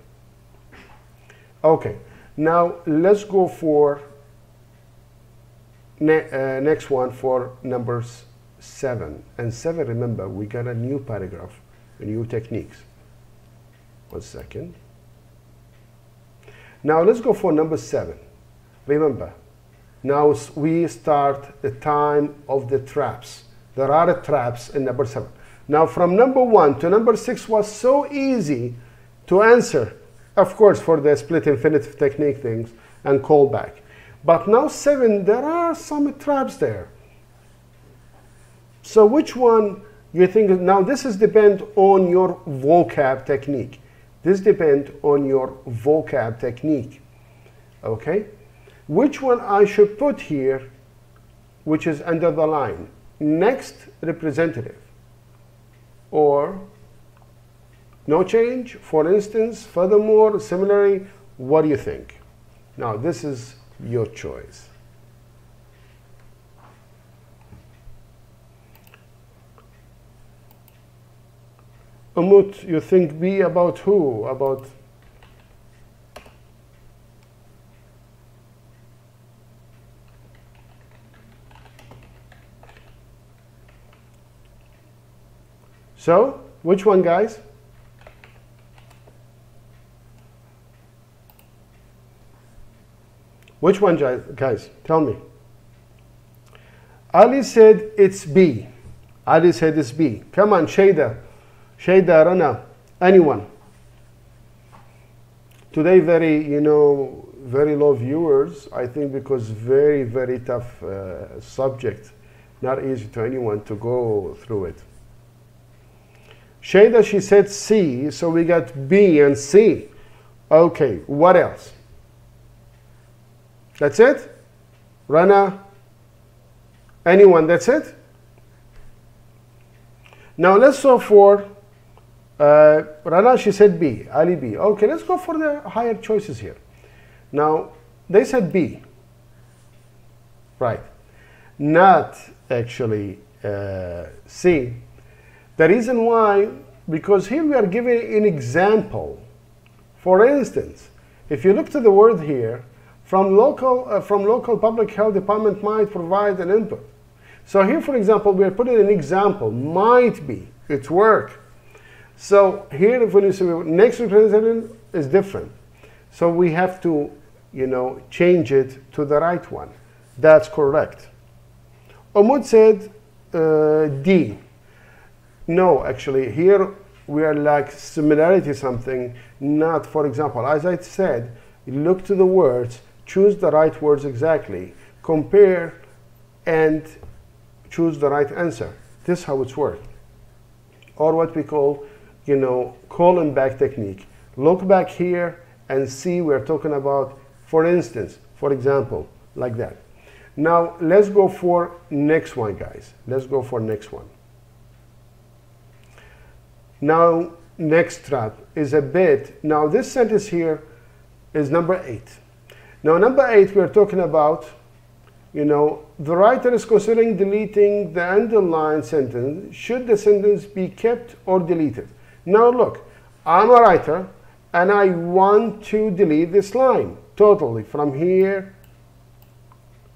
Okay, now let's go for next one for numbers 7. And 7, remember, we got a new paragraph, a new techniques. 1 second. Now let's go for number 7. Remember, now we start the time of the traps. There are traps in number 7. Now from number 1 to number 6 was so easy to answer, of course, for the split infinitive technique things and callback. But now 7, there are some traps there. So which one you think? Now this is depend on your vocab technique. This depends on your vocab technique. Okay? Which one I should put here, which is under the line? Next representative. Or no change, for instance, furthermore, similarly, what do you think? Now this is your choice. Umut, you think B about who? About So, which one, guys? Which one, guys? Tell me. Ali said it's B. Ali said it's B. Come on, Shayda, Rana, anyone? Today, very low viewers, I think, because very, very tough subject. Not easy to anyone to go through it. Shayda, she said C, so we got B and C. Okay, what else? That's it? Rana? Anyone, that's it? Now let's go for Rana, she said B, Ali B. Okay, let's go for the higher choices here. Now, they said B. Right. Not actually C. The reason why, because here we are giving an example. For instance, if you look to the word here, from local public health department might provide an input. So here, for example, we are putting an example, might be, it's work. So here, if we say next representative is different. So we have to, change it to the right one. That's correct. Umud said D. No, actually, here we are like similarity something, not, for example, as I said, look to the words, choose the right words exactly, compare, and choose the right answer. This is how it's worked. Or what we call, call and back technique. Look back here and see we're talking about, for instance, for example, like that. Now, let's go for next one, guys. Let's go for next one. Now, next trap is a bit, now this sentence here is number 8. Now, number 8, we're talking about, the writer is considering deleting the underlined sentence. Should the sentence be kept or deleted? Now, look, I'm a writer, and I want to delete this line totally from here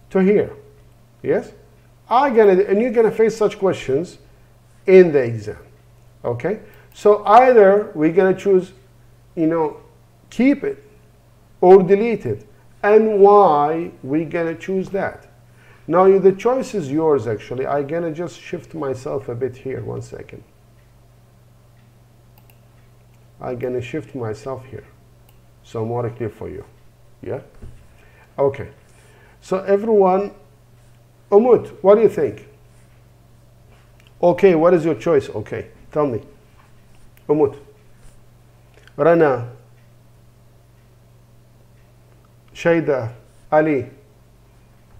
to here. Yes? And you're going to face such questions in the exam. Okay? So either we're going to choose, keep it or delete it. And why we're going to choose that? Now, the choice is yours, actually. I'm going to just shift myself a bit here. 1 second. I'm going to shift myself here so more clear for you. Yeah? Okay. So everyone, Umut, what do you think? Okay, what is your choice? Okay, tell me. Umut. Rana. Shayda. Ali.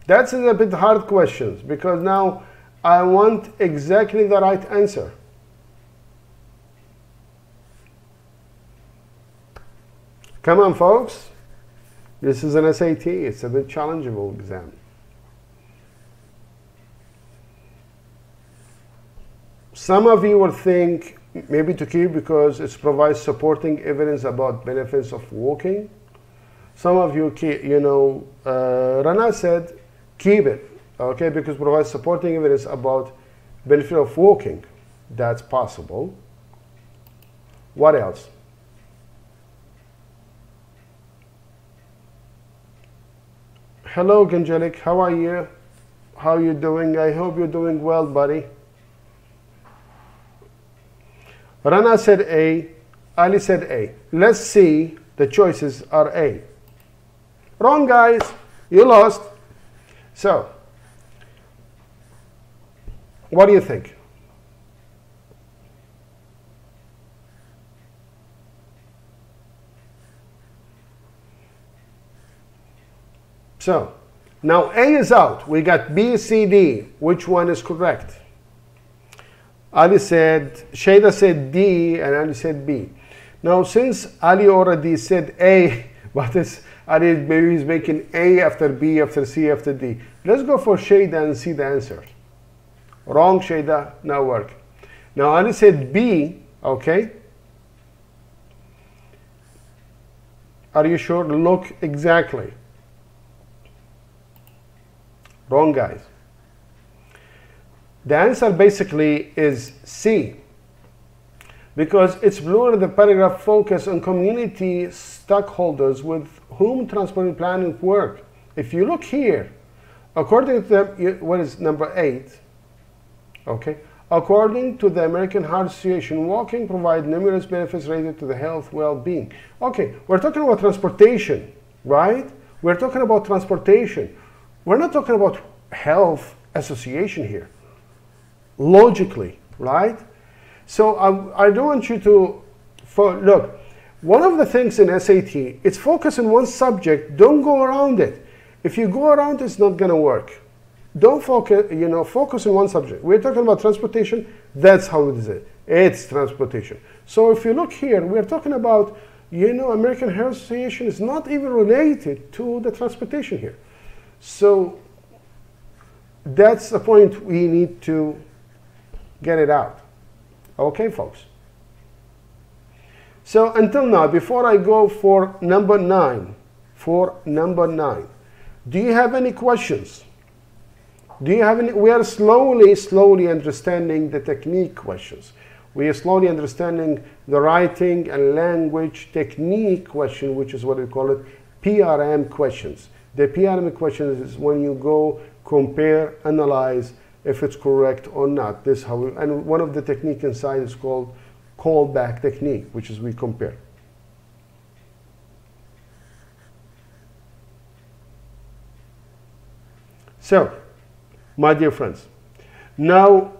That's a bit hard questions because now I want exactly the right answer. Come on, folks. This is an SAT. It's a bit challengeable exam. Some of you will think maybe to keep because it provides supporting evidence about benefits of walking. Some of you, Rana said keep it, okay, because it provides supporting evidence about benefit of walking. That's possible. What else? Hello, Angelic. How are you? How are you doing? I hope you're doing well, buddy. Rana said A. Ali said A. Let's see. The choices are A. Wrong, guys. You lost. So, what do you think? So, now A is out. We got B, C, D. Which one is correct? Ali said, Shayda said D, and Ali said B. Now, since Ali already said A, but Ali maybe is making A after B, after C, after D. Let's go for Shayda and see the answer. Wrong, Shayda, now work. Now, Ali said B, okay? Are you sure? Look exactly. Wrong, guys. The answer basically is C. because it's plural. The paragraph focus on community stakeholders with whom transport planning work. If you look here, according to the, what is number 8? Okay. According to the American Heart Association, walking provides numerous benefits related to the health, well-being. Okay, we're talking about transportation, right? We're talking about transportation. We're not talking about health association here, logically, right? So I don't want you to, look, one of the things in SAT, it's focus on one subject, don't go around it. If you go around, it's not gonna work. Don't focus, focus on one subject. We're talking about transportation, that's how it is. It's transportation. So if you look here, we're talking about, American Heart Association is not even related to the transportation here. So that's the point we need to get it out. Okay, folks? So until now, before I go for number 9, do you have any questions? Do you have any? We are slowly understanding the technique questions. We are slowly understanding the writing and language technique question, which is what we call it, PRM questions. The PRM questions is when you go compare, analyze if it's correct or not. This how we, and one of the technique inside is called callback technique, which is we compare. So, my dear friends, now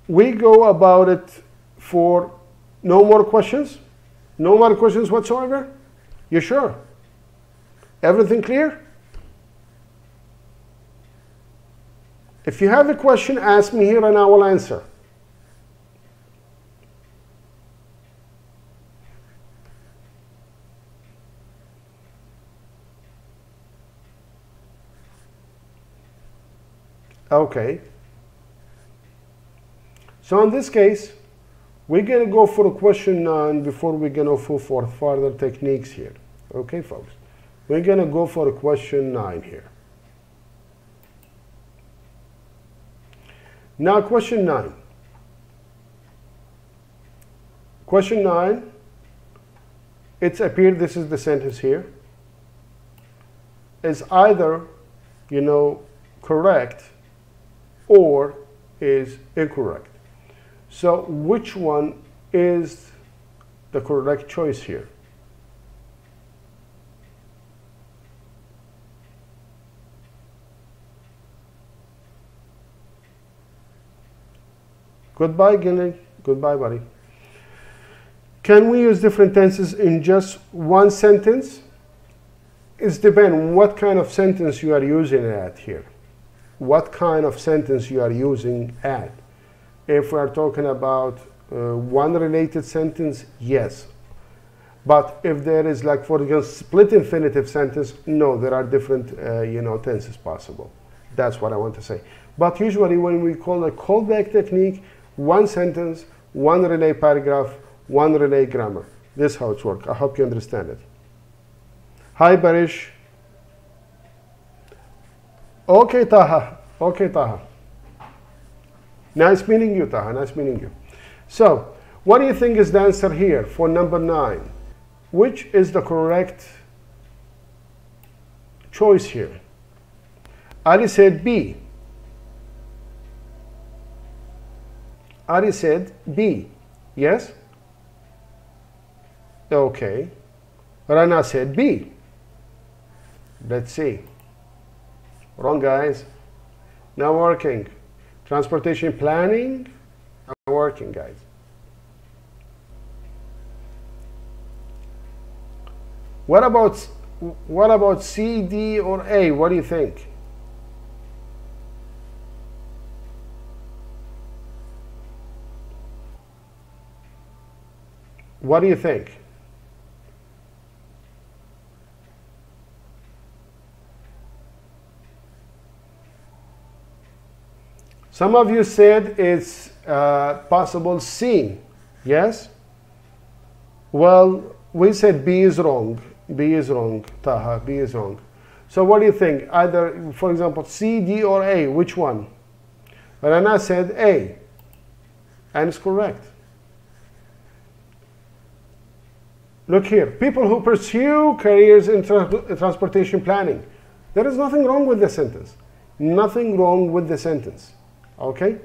we go about it for no more questions? No more questions whatsoever? You sure? Everything clear? If you have a question, ask me here and I will answer. Okay. So in this case, we're going to go for question 9 before we're going to go for further techniques here. Okay, folks? We're going to go for question 9 here. Now, question 9. Question 9, it's appeared, this is the sentence here, is either, correct or is incorrect. So which one is the correct choice here? Goodbye, Gilly. Goodbye, buddy. Can we use different tenses in just one sentence? It depends what kind of sentence you are using at here. What kind of sentence you are using at. If we are talking about one related sentence, yes. But if there is, like, for example, split infinitive sentence, no, there are different, tenses possible. That's what I want to say. But usually when we call a callback technique, one sentence, one relay paragraph, one relay grammar. This is how it works. I hope you understand it. Hi, Barish. Okay, Taha. Okay, Taha. Nice meeting you, Taha. Nice meeting you. So, what do you think is the answer here for number 9? Which is the correct choice here? Ali said B. Ali said B. Yes? Okay. Rana said B. Let's see. Wrong, guys. Not working. Transportation planning, not working, guys. What about C, D, or A? What do you think? What do you think? Some of you said it's possible C. Yes? Well, we said B is wrong. B is wrong, Taha. B is wrong. So what do you think? Either, for example, C, D, or A. Which one? Rana said A. And it's correct. Look here, people who pursue careers in transportation planning. There is nothing wrong with the sentence. Nothing wrong with the sentence. Okay?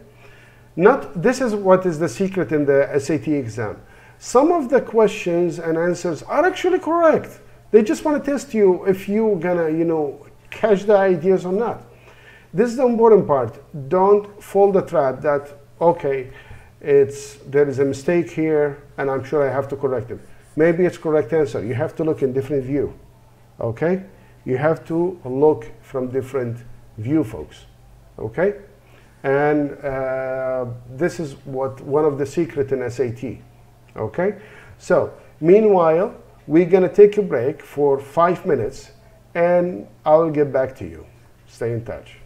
This is what is the secret in the SAT exam. Some of the questions and answers are actually correct. They just want to test you if you're gonna, catch the ideas or not. This is the important part. Don't fall the trap that, okay, there is a mistake here and I'm sure I have to correct it. Maybe it's correct answer. You have to look in different view. Okay? You have to look from different view, folks. Okay? And this is one of the secret in SAT. Okay? So, meanwhile, we're going to take a break for 5 minutes and I'll get back to you. Stay in touch.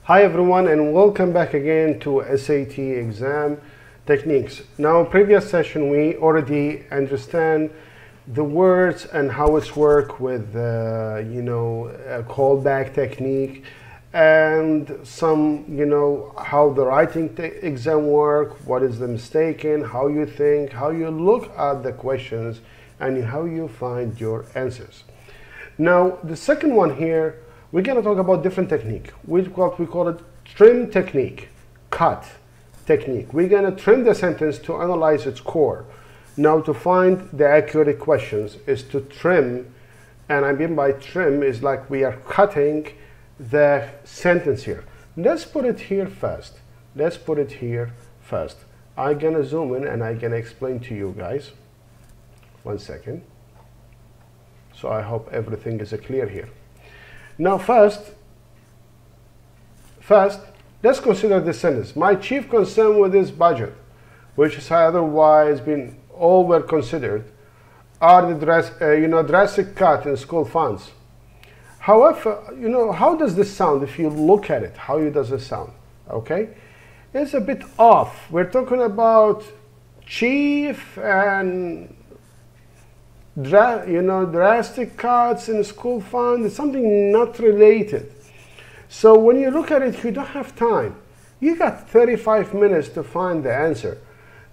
Hi everyone, and welcome back again to SAT exam techniques. Now, in previous session we already understand the words and how it's work with a callback technique, and some how the writing exam work, what is the mistaken, how you think, how you look at the questions, and how you find your answers. Now the second one here, we're going to talk about different technique. We call it trim technique, cut technique. We're going to trim the sentence to analyze its core. Now, to find the accurate questions is to trim, and I mean by trim is like we are cutting the sentence here. Let's put it here first. Let's put it here first. I'm going to zoom in and I'm going to explain to you guys. 1 second. So I hope everything is clear here. Now first, let's consider this sentence. My chief concern with this budget, which has otherwise been all were considered, are the drastic cut in school funds. However, how does this sound if you look at it? How does it sound? Okay, it's a bit off. We're talking about chief and drastic cuts in the school fund. It's something not related. So when you look at it, you don't have time. You got 35 minutes to find the answer.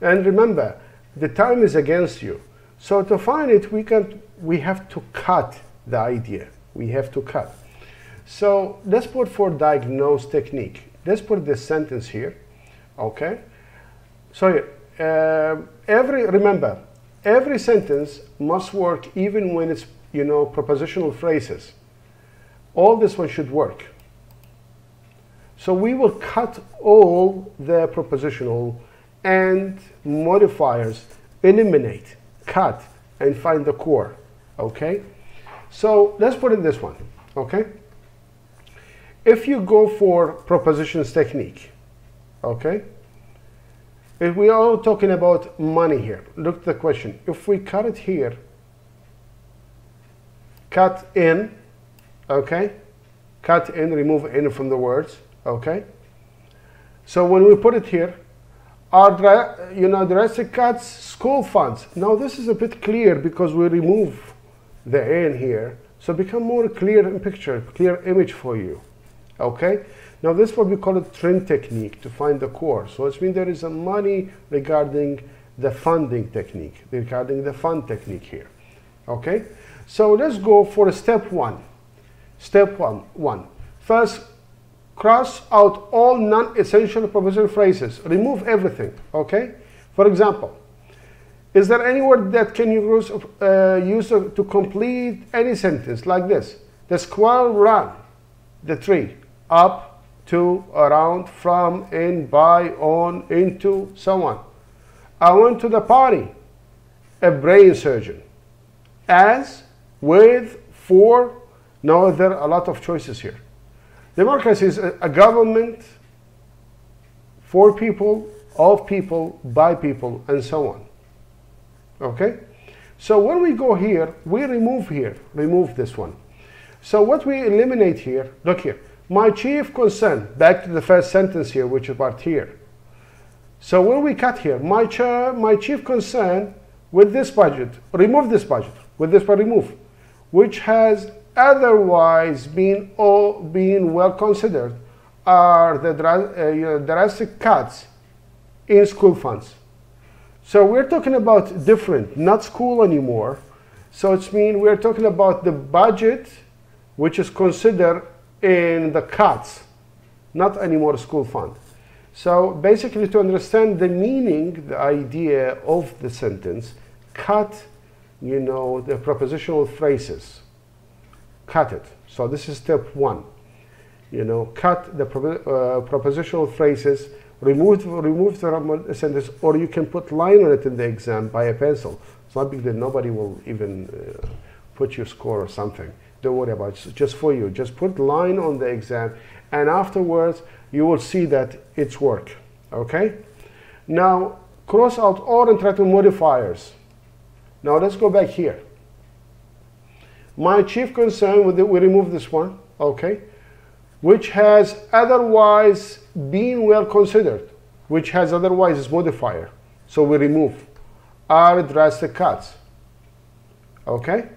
And remember, the time is against you. So to find it, we have to cut the idea. We have to cut. So let's put for diagnose technique. Let's put this sentence here. Okay. So remember, every sentence must work even when it's, prepositional phrases. All this one should work. So we will cut all the prepositional and modifiers, eliminate, cut, and find the core. Okay? So let's put in this one. Okay? If you go for prepositions technique, okay? If we are talking about money here, look at the question. If we cut it here, cut in, okay? Cut in, remove in from the words, okay? So when we put it here, our drastic cuts, school funds. Now this is a bit clear because we remove the in here, so become more clear in picture, clear image for you, okay? Now this is what we call a trim technique to find the core. So it means there is a money regarding the funding technique, regarding the fund technique here. Okay? So let's go for step one. Step one. First, cross out all non-essential prepositional phrases. Remove everything. Okay? For example, is there any word that can you use to complete any sentence like this? The squirrel ran the tree up, to, around, from, in, by, on, into, so on. I went to the party, a brain surgeon. As, with, for. Now there are a lot of choices here. Democracy is a government for people, of people, by people, and so on. Okay? So when we go here, we remove this one. So what we eliminate here, look here. My chief concern, back to the first sentence here, which is part here. So when we cut here, my chief concern with this budget, remove this budget, with this part remove, which has otherwise been well considered, are the drastic cuts in school funds. So we're talking about different, not school anymore. So it's mean we're talking about the budget, which is considered in the cuts, not anymore school fund. So basically, to understand the meaning, the idea of the sentence, cut, the prepositional phrases. Cut it. So this is step one. Cut the prepositional phrases, remove the sentence, or you can put line on it in the exam by a pencil. It's not big deal. Nobody will even put your score or something. Don't worry about it. It's just for you. Just put line on the exam, and afterwards you will see that it's work. Okay? Now cross out all interactive modifiers. Now let's go back here. My chief concern with we remove this one. Okay? which has otherwise been well considered, which has otherwise is modifier. So we remove. Are drastic cuts. Okay?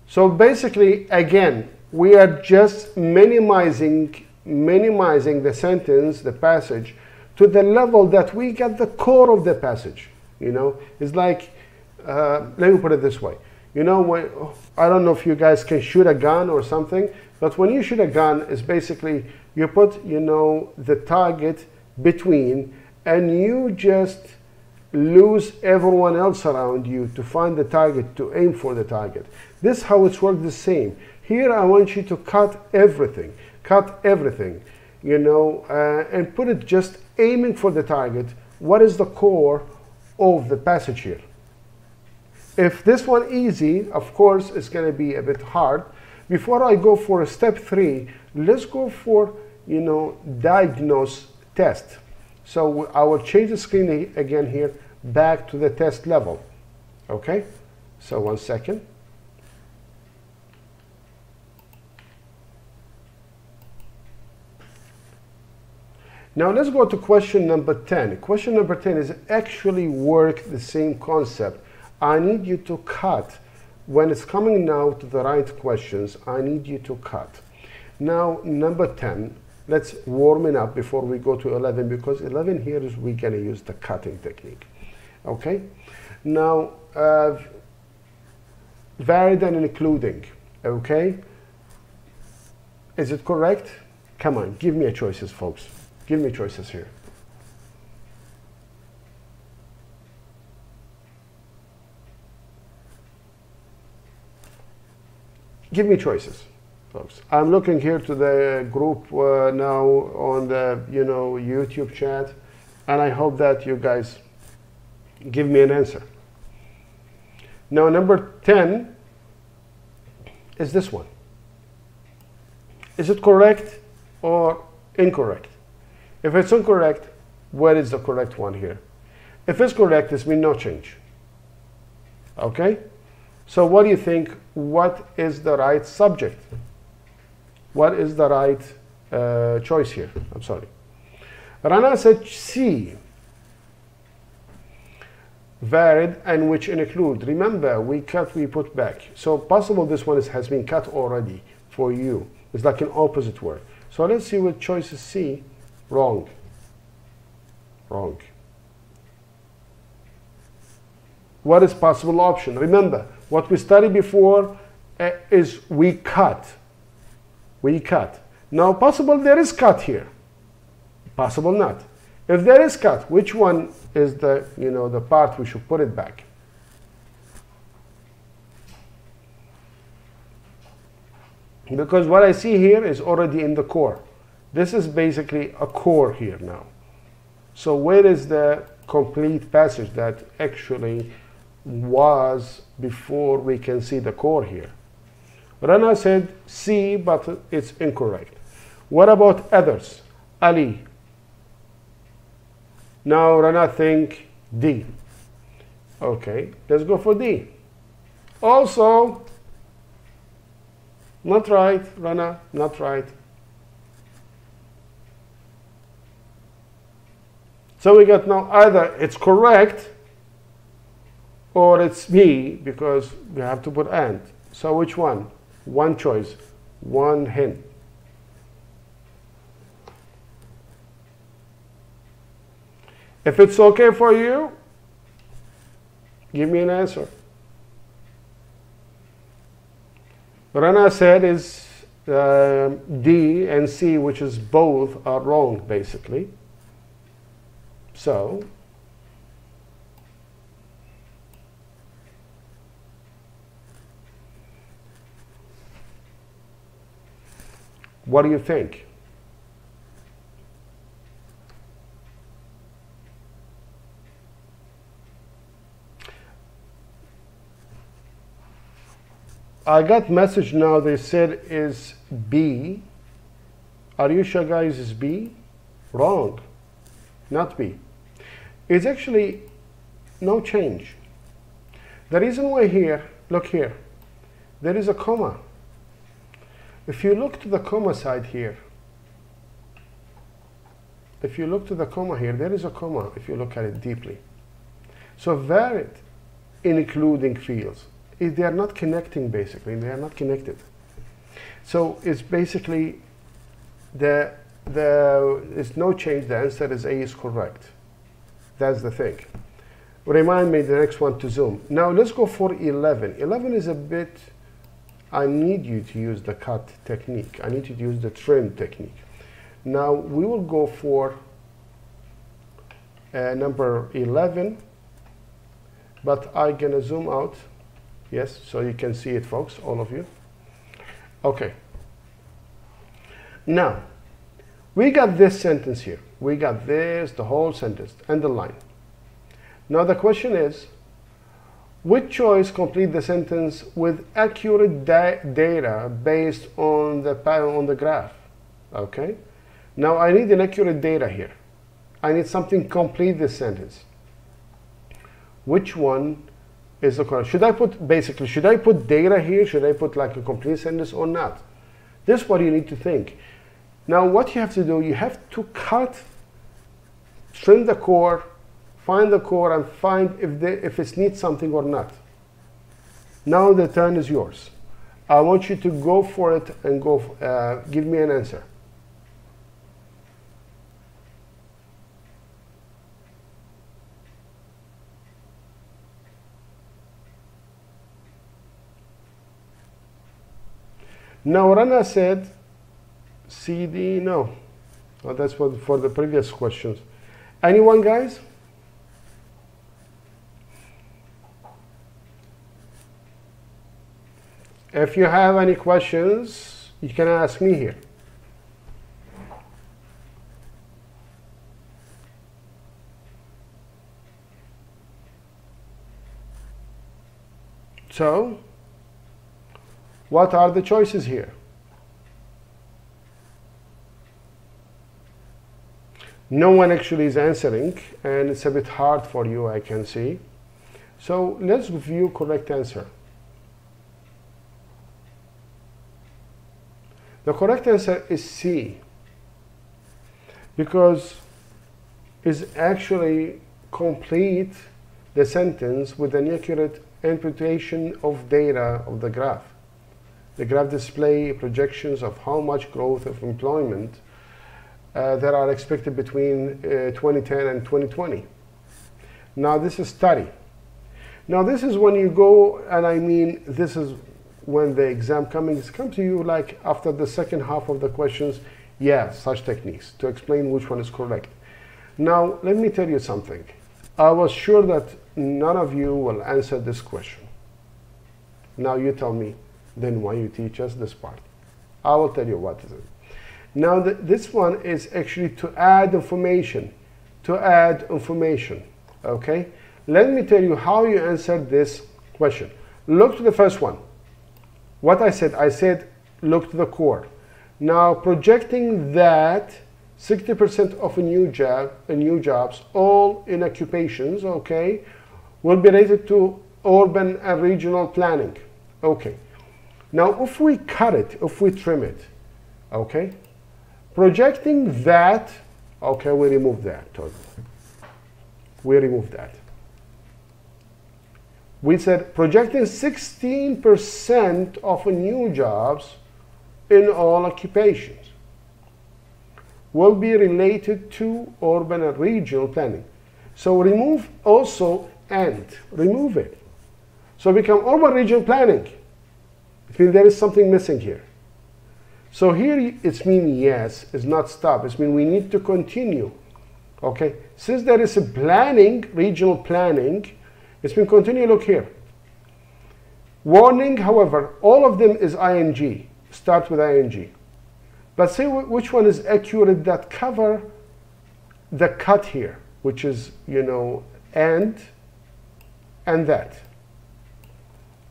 So basically, again, we are just minimizing the sentence, the passage, to the level that we get the core of the passage. You know, it's like, let me put it this way. You know, when, I don't know if you guys can shoot a gun or something, but when you shoot a gun, it's basically you put, you know, the target between, and you just lose everyone else around you to find the target, to aim for the target. This is how it's worked the same. Here I want you to cut everything, you know, and put it just aiming for the target. What is the core of the passage here? If this one easy, of course, it's going to be a bit hard. Before I go for step 3, let's go for, you know, diagnose test. So I will change the screen again here back to the test level. Okay, so 1 second. Now let's go to question number 10. Question number 10 is actually work the same concept. I need you to cut. When it's coming now to the right questions, I need you to cut. Now number 10, let's warm it up before we go to 11, because 11 here is we're going to use the cutting technique. Okay? Now, varied and including. Okay? Is it correct? Come on, give me a choices, folks. Give me choices here. Give me choices, folks. I'm looking here to the group now on the, you know, YouTube chat, and I hope that you guys give me an answer. Now, number 10 is this one. Is it correct or incorrect? If it's incorrect, where is the correct one here? If it's correct, this means no change. Okay? So what do you think? What is the right subject? What is the right choice here? I'm sorry. Rana said C. Varied and which include. Remember, we cut, we put back. So possible this one has been cut already for you. It's like an opposite word. So let's see what choice is C. Wrong. Wrong. What is possible option? Remember, what we studied before is we cut. We cut. Now, possible there is cut here. Possible not. If there is cut, which one is the, you know, the part we should put it back? Because what I see here is already in the core. This is basically a core here now. So where is the complete passage that actually was before we can see the core here? Rana said C, but it's incorrect. What about others? Ali. Now Rana think D. Okay, let's go for D. Also, not right, Rana, not right. So we got now either it's correct or it's B, because we have to put and. So which one? One choice, one hint. If it's okay for you, give me an answer. Rana said is D and C, which is both, are wrong, basically. So, what do you think? I got message now, they said is B. Are you sure, guys, is B? Wrong. Not B. It's actually no change. The reason why here, look here, there is a comma. If you look to the comma side here, if you look to the comma here, there is a comma if you look at it deeply. So varied including fields, they are not connecting basically, they are not connected. So it's basically there's no change, the answer is A is correct. That's the thing. Remind me the next one to zoom. Now let's go for 11. 11 is a bit, I need you to use the cut technique. I need you to use the trim technique. Now we will go for number 11, but I'm gonna zoom out. Yes, so you can see it, folks, all of you. Okay. Now, we got this sentence here. We got this, the whole sentence, and the line. Now the question is, which choice complete the sentence with accurate data based on the graph? Okay. Now I need an accurate data here. I need something complete this sentence. Which one is the correct? Should I put data here? Should I put like a complete sentence or not? This is what you need to think. Now what you have to do, you have to cut, trim the core, find the core, and find if it needs something or not. Now the turn is yours. I want you to go for it and give me an answer. Now Rana said CD, no. Oh, that's for the previous questions. Anyone, guys? If you have any questions, you can ask me here. So, what are the choices here? No one actually is answering, and it's a bit hard for you, I can see. So let's view correct answer. The correct answer is C, because it's actually complete the sentence with an accurate imputation of data of the graph. The graph display projections of how much growth of employment that are expected between 2010 and 2020. Now this is study. Now this is when you go, and I mean this is when the exam comes to you, like after the second half of the questions, yeah, such techniques to explain which one is correct. Now let me tell you something. I was sure that none of you will answer this question. Now you tell me, then why you teach us this part? I will tell you what is it. Now this one is actually to add information. Okay? Let me tell you how you answer this question. Look to the first one. What I said look to the core. Now projecting that 60% of new jobs, all in occupations, okay, will be related to urban and regional planning. Okay. Now if we cut it, if we trim it, okay, projecting that, okay, we remove that. We remove that. We said projecting 16% of new jobs in all occupations will be related to urban and regional planning. So remove also and, remove it. So become urban regional planning. It means there is something missing here. So here it's mean yes, it's not stop. It's mean we need to continue. Okay, since there is a planning, regional planning, it's been continue. Look here. Warning, however, all of them is ing. Start with ing. But say which one is accurate that cover the cut here, which is, you know, and that.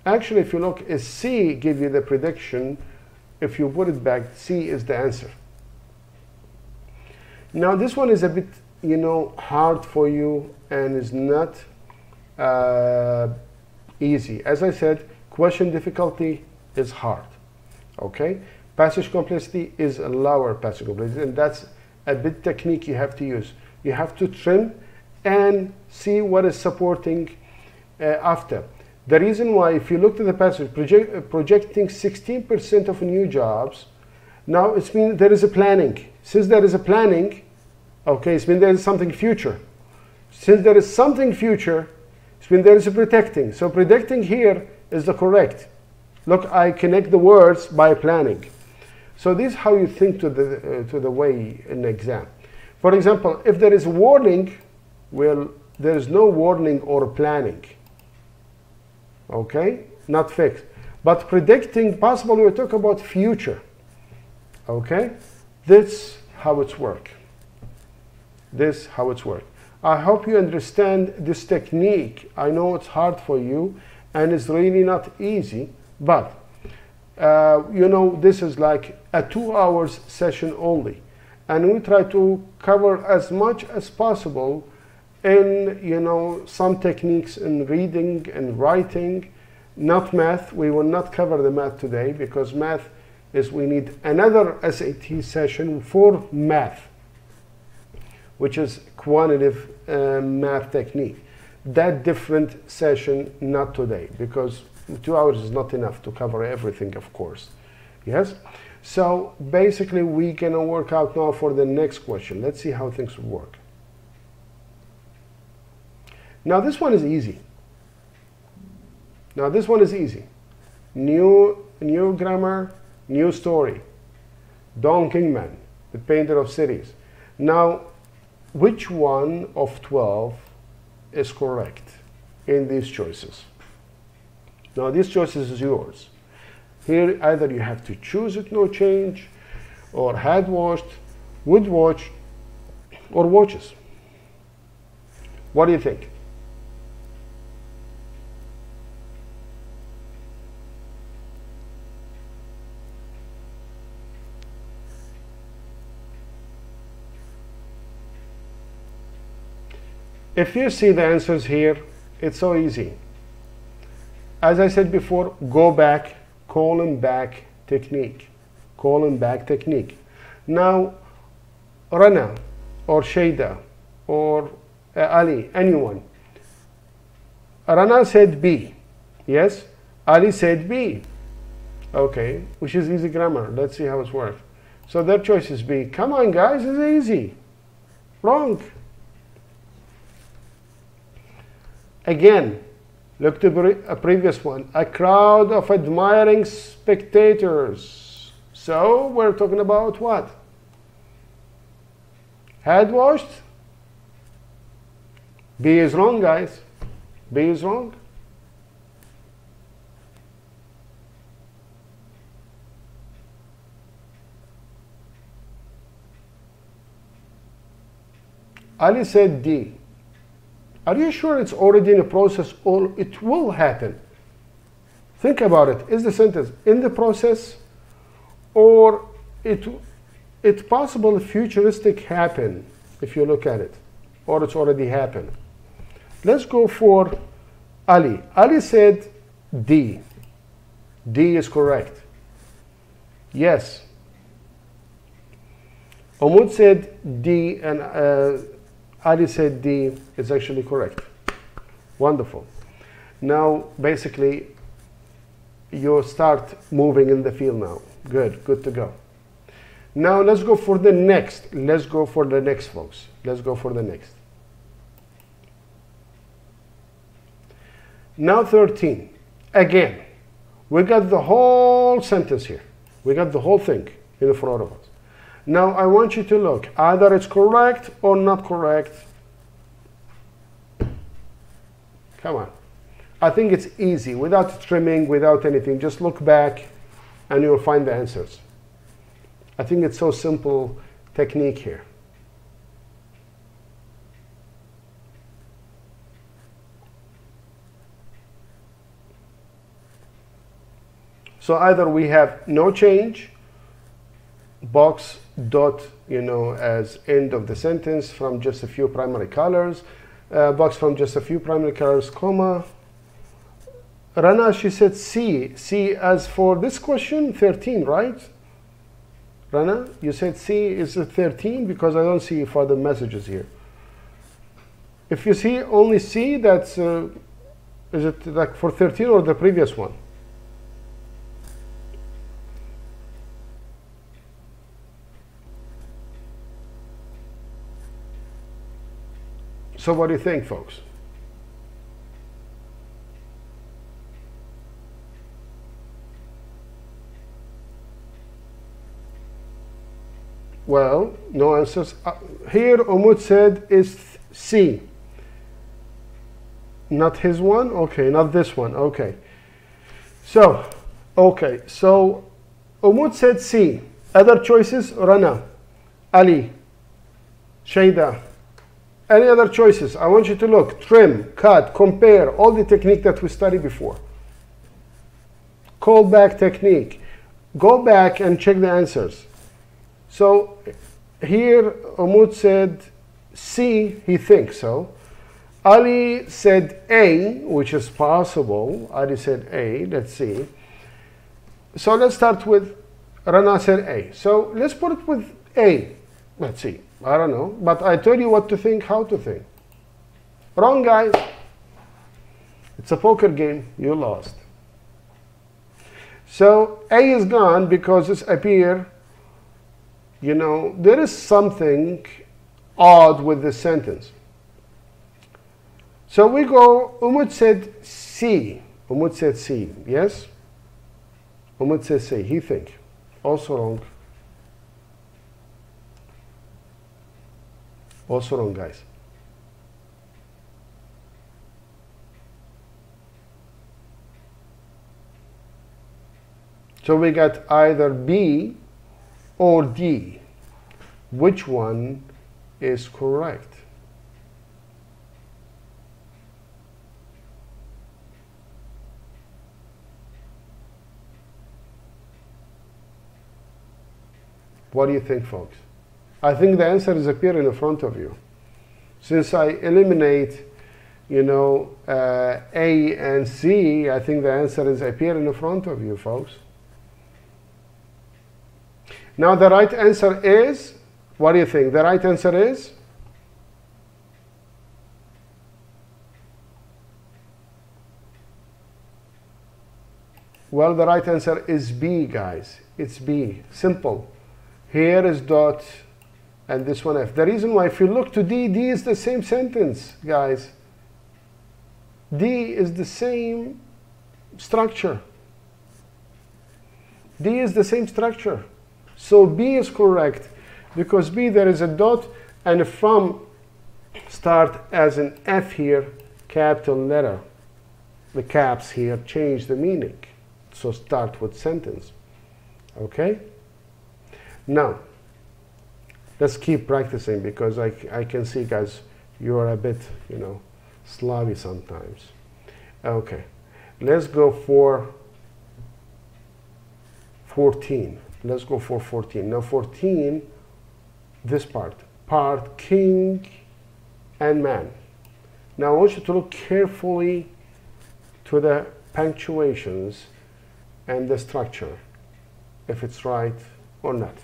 Actually, if you look, is C give you the prediction. If you put it back, C is the answer. Now this one is a bit, you know, hard for you and is not easy. As I said, question difficulty is hard. Okay, Passage complexity is a lower passage complexity, and that's a bit technique you have to use. You have to trim and see what is supporting after. The reason why, if you look at the passage, projecting 16% of new jobs, now it's mean there is a planning. Since there is a planning, okay, it's mean there is something future. Since there is something future, it's mean there is a predicting. So predicting here is the correct. Look, I connect the words by planning. So this is how you think to the way in exam. For example, if there is warning, well, there is no warning or planning. Okay, not fixed. But predicting, possibly we talk about future. Okay, this how it's work. This how it's work. I hope you understand this technique. I know it's hard for you, and it's really not easy, but you know, this is like a 2 hours session only, and we try to cover as much as possible in, you know, some techniques in reading and writing, not math. We will not cover the math today, because math is, we need another SAT session for math, which is quantitative math technique. That different session, not today, because 2 hours is not enough to cover everything, of course. Yes? So basically we're gonna work out now for the next question. Let's see how things work. Now this one is easy. Now this one is easy. New grammar, new story. Don Kingman, the painter of cities. Now, which one of 12 is correct in these choices? Now these choices is yours. Here either you have to choose it, no change, or had watched, would watch, or watches. What do you think? If you see the answers here, it's so easy. As I said before, go back, colon back technique. Colon back technique. Now, Rana or Shayda or Ali, anyone. Rana said B. Yes? Ali said B. Okay, which is easy grammar. Let's see how it works. So their choice is B. Come on, guys, it's easy. Wrong. Again, look to a previous one. A crowd of admiring spectators. So we're talking about what? Had washed? B is wrong, guys. B is wrong. Ali said D. Are you sure it's already in a process or it will happen? Think about it. Is the sentence in the process, or it's possible futuristic happen if you look at it, or it's already happened? Let's go for Ali. Ali said D. D is correct. Yes. Omud said D, and Ali said D is actually correct. Wonderful. Now, basically, you start moving in the field now. Good, good to go. Now, let's go for the next. Let's go for the next, folks. Let's go for the next. Now, 13. Again, we got the whole sentence here. We got the whole thing in front of us. Now, I want you to look. Either it's correct or not correct. Come on. I think it's easy, without trimming, without anything. Just look back and you'll find the answers. I think it's so simple technique here. So either we have no change, box, dot, as end of the sentence from just a few primary colors, box from just a few primary colors, comma. Rana, she said C. C as for this question, 13, right? Rana, you said C is 13 because I don't see further messages here. If you see only C, that's, is it like for 13 or the previous one? So what do you think, folks? Well, no answers. Here, Umut said is C. Not his one? Okay, not this one. Okay. So, Umut said C. Other choices? Rana, Ali, Shayda. Any other choices? I want you to look, trim, cut, compare, all the technique that we studied before. Callback technique. Go back and check the answers. So here Umut said C, he thinks so. Ali said A, which is possible. Ali said A, let's see. So let's start with, Rana said A. So let's put it with A. Let's see. I don't know. But I told you what to think, how to think. Wrong, guys. It's a poker game. You lost. So A is gone because it's appear, you know, there is something odd with this sentence. So we go, Umut said C. Umut said C, yes? Umut said C, he think. Also wrong. Also wrong, guys. So we got either B or D. Which one is correct? What do you think, folks? I think the answer is appearing in front of you. Since I eliminate, you know, A and C, I think the answer is appearing in front of you, folks. Now the right answer is, what do you think? The right answer is? Well, the right answer is B, guys. It's B. Simple. Here is dot and this one F. The reason why, if you look to D, D is the same sentence, guys. D is the same structure. D is the same structure. So B is correct because B, there is a dot and from start as an F here, capital letter. The caps here change the meaning. So start with sentence. Okay? Now, let's keep practicing because I can see, guys, you are a bit, you know, sloppy sometimes. Okay, let's go for 14. Let's go for 14. Now 14, this part, king and man. Now I want you to look carefully to the punctuations and the structure, if it's right or not.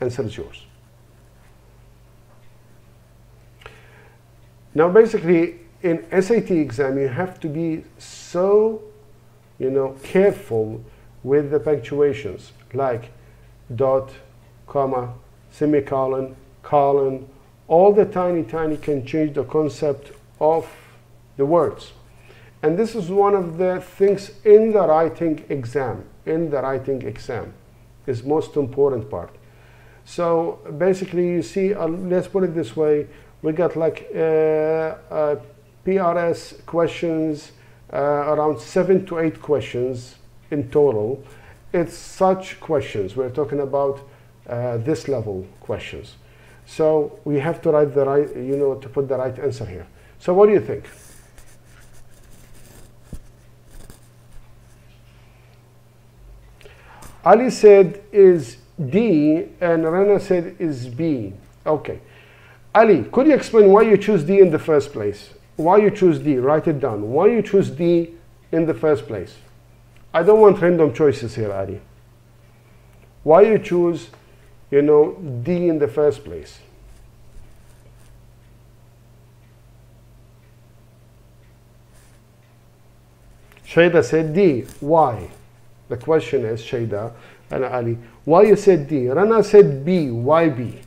Answer is yours. Now basically in SAT exam you have to be so, you know, careful with the punctuations like dot, comma, semicolon, colon. All the tiny can change the concept of the words. And this is one of the things in the writing exam. Is most important part. So basically you see, let's put it this way, we got like PRS questions, around 7 to 8 questions in total. It's such questions. We're talking about this level questions. So we have to write the right, you know, to put the right answer here. So what do you think? Ali said is D and Rana said is B. Okay. Ali, could you explain why you choose D in the first place? Why you choose D? Write it down. Why you choose D in the first place? I don't want random choices here, Ali. Why you choose, you know, D in the first place? Shayda said D. Why? The question is, Shayda and Ali, why you said D? Rana said B. Why B?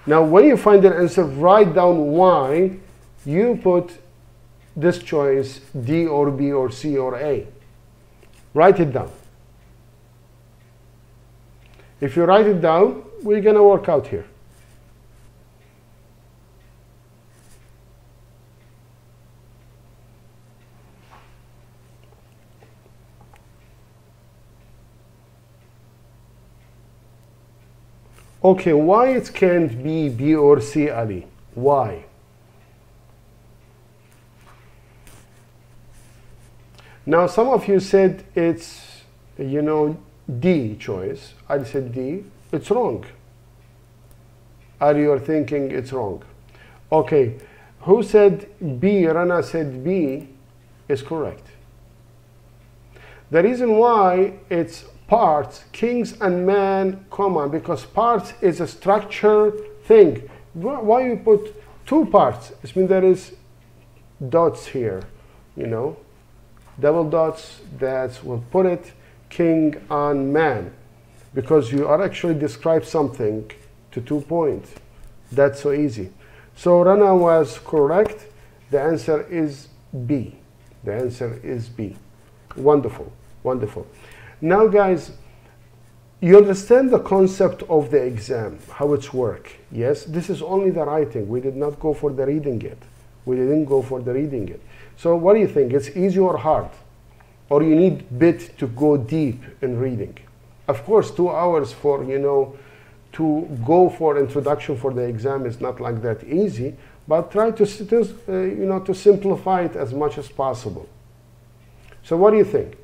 Now, when you find an answer, write down why you put this choice D or B or C or A. Write it down. If you write it down, we're going to work out here. Okay, why it can't be B or C, Ali? Why? Now, some of you said it's, you know, D choice. I said D. It's wrong. Are you thinking it's wrong? Okay, who said B? Rana said B is correct. The reason why it's parts, kings and man, comma, because parts is a structure thing. Why you put two parts? It means there is dots here, you know, double dots. That will put it king and man, because you are actually describe something to 2 points. That's so easy. So Rana was correct. The answer is B. The answer is B. Wonderful, wonderful. Now, guys, you understand the concept of the exam, how it's work. Yes, this is only the writing. We did not go for the reading yet. We didn't go for the reading yet. So what do you think? It's easy or hard? Or you need bit to go deep in reading? Of course, 2 hours for, you know, to go for introduction for the exam is not like that easy, but try to, you know, to simplify it as much as possible. So what do you think?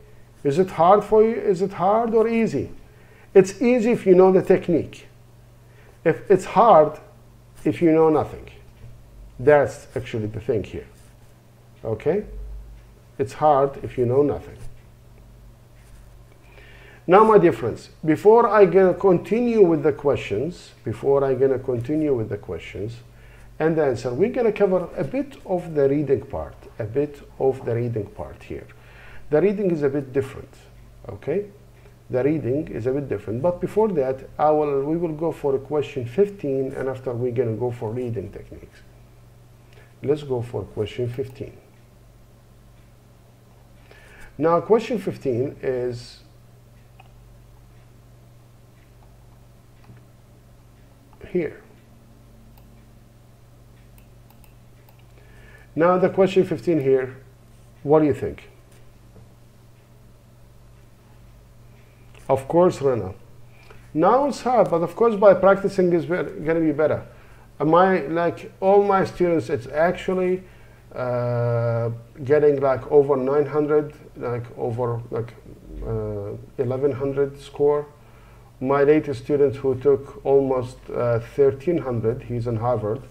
Is it hard for you? Is it hard or easy? It's easy if you know the technique. If it's hard, if you know nothing. That's actually the thing here. Okay? It's hard if you know nothing. Now, my dear friends, before I gonna continue with the questions, and the answer, we're gonna cover a bit of the reading part, here. The reading is a bit different, okay? The reading is a bit different, but before that, we will go for question 15, and after we're gonna go for reading techniques. Let's go for question 15. Now, question 15 is here. Now, the question 15 here, what do you think? Of course, Rana. Now it's hard, but of course, by practicing is going to be better. Like all my students, it's actually getting like over 900, like over 1100 score. My latest student who took almost 1300, he's in Harvard,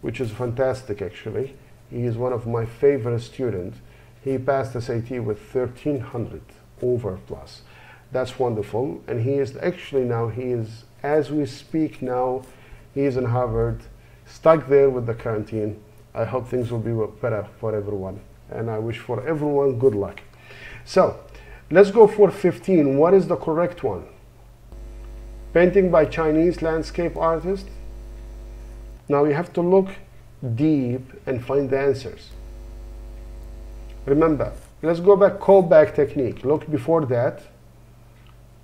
which is fantastic actually. He is one of my favorite students. He passed SAT with 1300 over plus. That's wonderful. And he is actually now, as we speak now, he is in Harvard, stuck there with the quarantine. I hope things will be better for everyone. And I wish for everyone good luck. So, let's go for 15. What is the correct one? Painting by Chinese landscape artist. Now you have to look deep and find the answers. Remember, let's go back, callback technique. Look before that.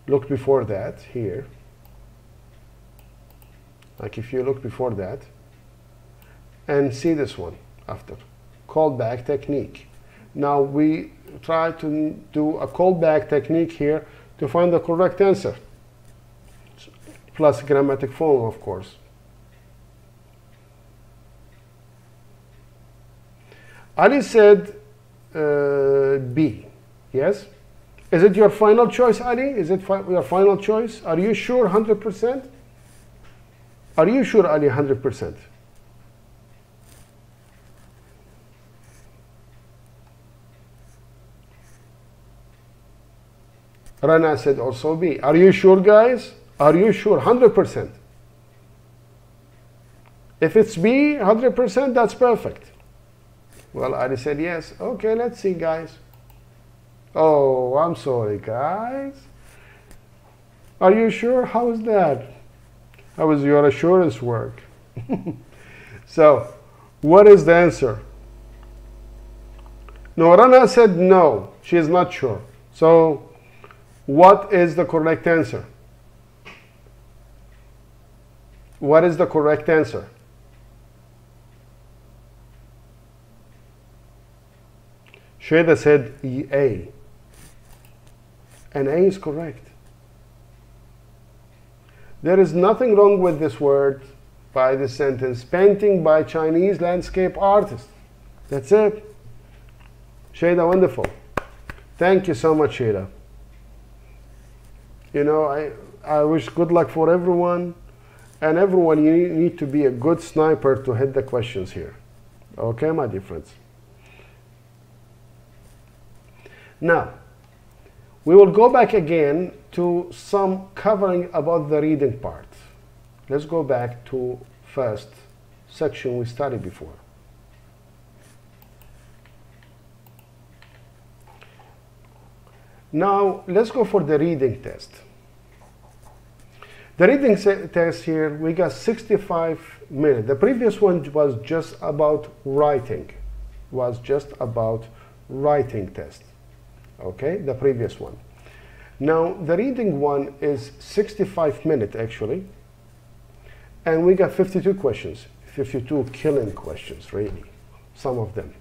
Look before that here. Like if you look before that and see this one after. Callback technique. Now we try to do a callback technique here to find the correct answer. Plus grammatic form, of course. Ali said B. Yes? Is it your final choice, Ali? Is it your final choice? Are you sure 100%? Are you sure, Ali, 100%? Rana said also B. Are you sure, guys? Are you sure? 100%. If it's B, 100%, that's perfect. Well, Ali said yes. Okay, let's see, guys. Oh, I'm sorry, guys. Are you sure? How is that? How is your assurance work? So, what is the answer? No, Rana said no. She is not sure. So, what is the correct answer? What is the correct answer? Shweta said A. And A is correct. There is nothing wrong with this word by this sentence. Painting by Chinese landscape artist. That's it. Shweta, wonderful. Thank you so much, Shweta. You know, I wish good luck for everyone. And everyone, you need to be a good sniper to hit the questions here. Okay, my dear friends. Now, we will go back again to some covering about the reading part. Let's go back to first section we studied before. Now, let's go for the reading test. The reading test here, we got 65 minutes. The previous one was just about writing. Test. Okay, the previous one. Now, the reading one is 65 minutes actually. And we got 52 questions. 52 killing questions, really. Some of them.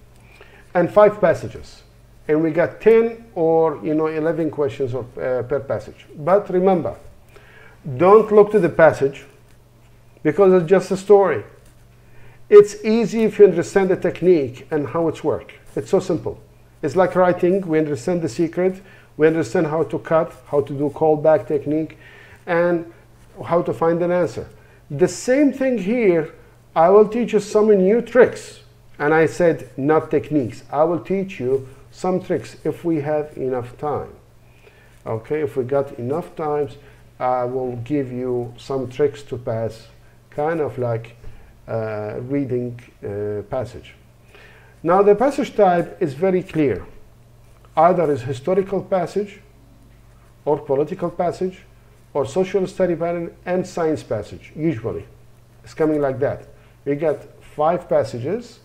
And 5 passages. And we got 10 or 11 questions per passage. But remember, don't look to the passage because it's just a story. It's easy if you understand the technique and how it's works. It's so simple. It's like writing. We understand the secret. We understand how to cut, how to do callback technique, and how to find an answer. The same thing here, I will teach you some new tricks. And I said not techniques. I will teach you some tricks if we have enough time. Okay, if we got enough times, I will give you some tricks to pass, kind of like reading passage. Now the passage type is very clear. Either is historical passage, or political passage, or social study pattern and science passage. Usually, it's coming like that. We got 5 passages,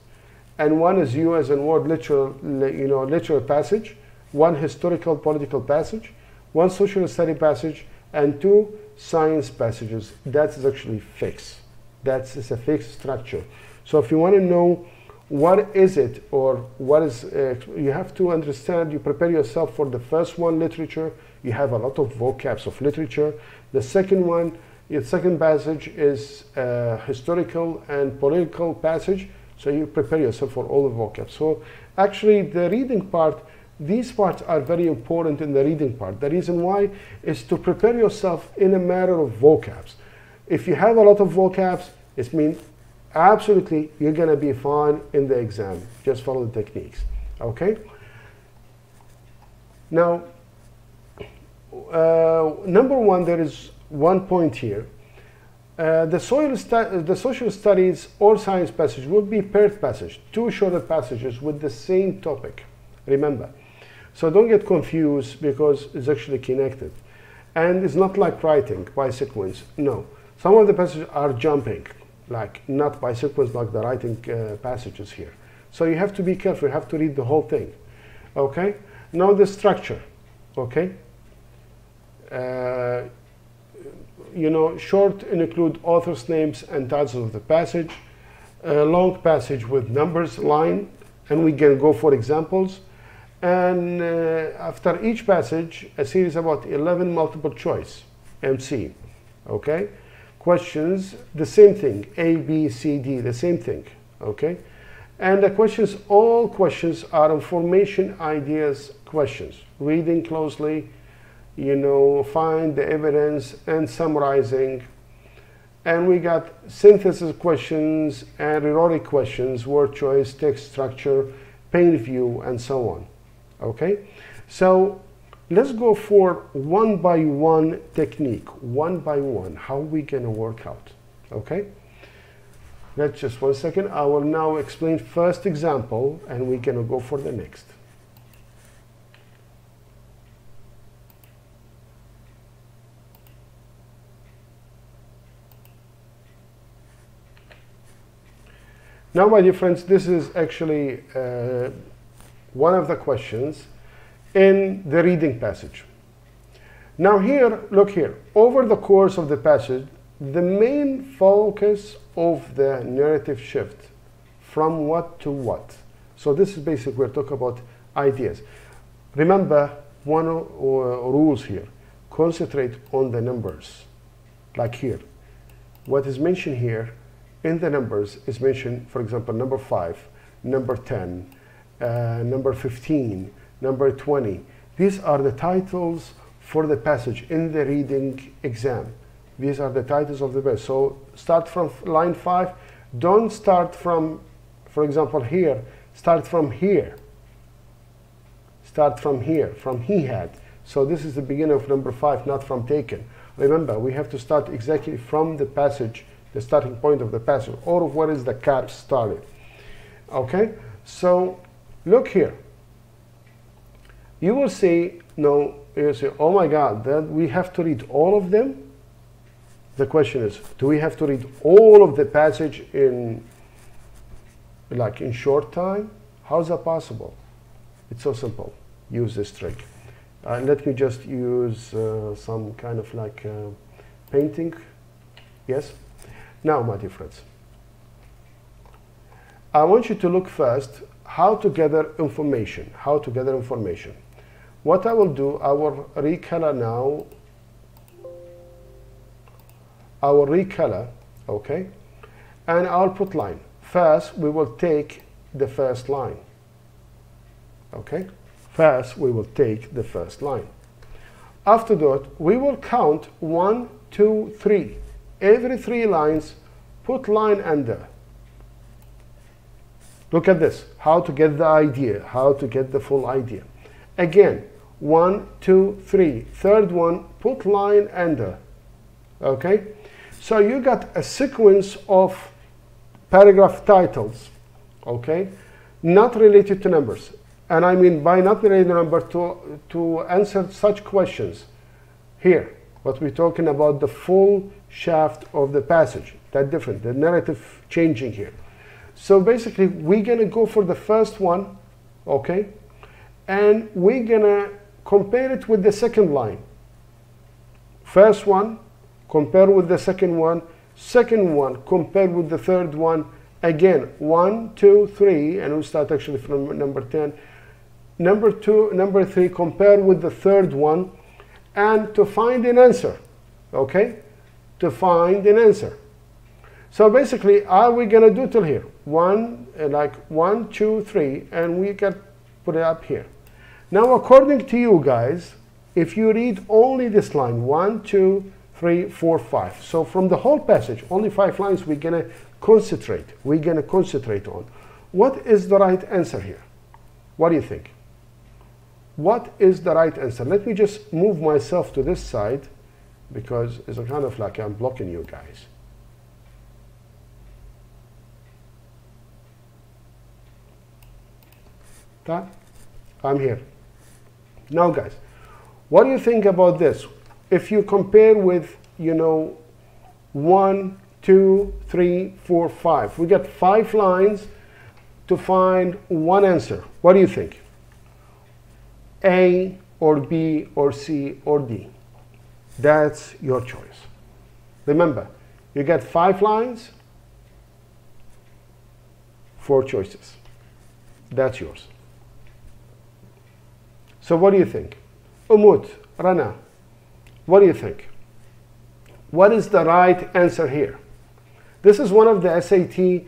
and one is U as in word literal passage, one historical political passage, one social study passage, and 2 science passages. That is actually fixed. That's a fixed structure. So if you want to know what is it or what is, you have to understand, you prepare yourself for the first one, literature. You have a lot of vocabs of literature. The second one, the second passage is historical and political passage. So you prepare yourself for all the vocabs. So actually the reading part, these parts are very important in the reading part. The reason why is to prepare yourself in a matter of vocabs. If you have a lot of vocabs, it means absolutely you're going to be fine in the exam. Just follow the techniques. Okay? Now, number one, there is one point here. The social studies or science passage will be paired passage, 2 shorter passages with the same topic. Remember. So don't get confused because it's actually connected. And it's not like writing by sequence. No. Some of the passages are jumping, like not by sequence like the writing passages here. So you have to be careful. You have to read the whole thing. Okay? Now the structure. Okay? Short include authors' names and titles of the passage. Long passage with numbers, line, and we can go for examples. And after each passage, a series about 11 multiple choice, MC. Okay? Questions, the same thing, A, B, C, D, the same thing. Okay? And the questions, all questions are information, ideas, questions. Reading closely, find the evidence and summarizing. And we got synthesis questions and rhetoric questions, word choice, text structure, pain view, and so on. Okay? So let's go for one by one technique. One by one, how we gonna work out, okay? Let's just 1 second. I will now explain first example and we're gonna go for the next. Now, my dear friends, this is actually one of the questions in the reading passage. Now here, look here. Over the course of the passage, the main focus of the narrative shift from what to what. So this is basically, we're talking about ideas. Remember, one rules here. Concentrate on the numbers. Like here. What is mentioned here in the numbers is mentioned, for example, number 5, number 10, number 15, number 20. These are the titles for the passage in the reading exam. These are the titles of the verse. So start from line 5. Don't start from, for example, here. Start from here. Start from here, from he had. So this is the beginning of number 5, not from taken. Remember, we have to start exactly from the passage, the starting point of the passage, or where is the cap started. Okay, so look here. You will say, no, you say, oh my God, that we have to read all of them. The question is, do we have to read all of the passage in short time? How is that possible? It's so simple. Use this trick. Let me just use some kind of painting. Yes. Now, my dear friends, I want you to look first how to gather information. How to gather information. What I will do, I will recolor now. I will recolor, okay? And I'll put line. First, we will take the first line. Okay? First, we will take the first line. After that, we will count 1, 2, 3. Every 3 lines, put line under. Look at this, how to get the idea, how to get the full idea. Again, 1, 2, 3. Third one, put line under. Okay? So you got a sequence of paragraph titles, okay? Not related to numbers. And I mean by not related to number to answer such questions. Here, what we're talking about, the full shaft of the passage. That's different, the narrative changing here. So basically, we're gonna go for the first one, okay? And we're gonna compare it with the second line. First one, compare with the second one compare with the third one. Again, 1, 2, 3, and we start actually from number 10. Number 2, number 3, compare with the third one, and to find an answer, okay? To find an answer. So basically, are we gonna do till here? 1, 2, 3, and we can put it up here. Now, according to you guys, if you read only this line, 1, 2, 3, 4, 5. So from the whole passage, only 5 lines we're gonna concentrate. We're gonna concentrate on. What is the right answer here? What do you think? What is the right answer? Let me just move myself to this side because it's kind of like I'm blocking you guys. That? I'm here. Now guys, what do you think about this? If you compare with, 1, 2, 3, 4, 5. We got 5 lines to find one answer. What do you think? A or B or C or D? That's your choice. Remember, you got 5 lines, 4 choices. That's yours. So what do you think? Umut, Rana, what do you think? What is the right answer here? This is one of the SAT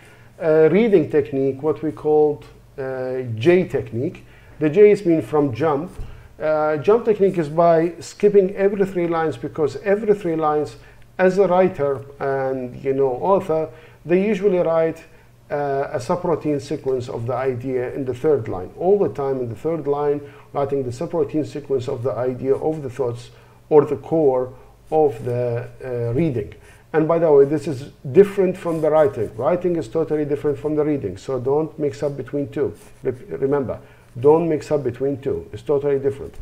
reading technique, what we called J technique. The J is mean from jump. Jump technique is by skipping every 3 lines, because every 3 lines, as a writer and author, they usually write a subroutine sequence of the idea in the third line. All the time in the third line, writing the subroutine sequence of the idea of the thoughts or the core of the reading. And by the way, this is different from the writing. Writing is totally different from the reading, so don't mix up between two. Remember, don't mix up between two. It's totally different.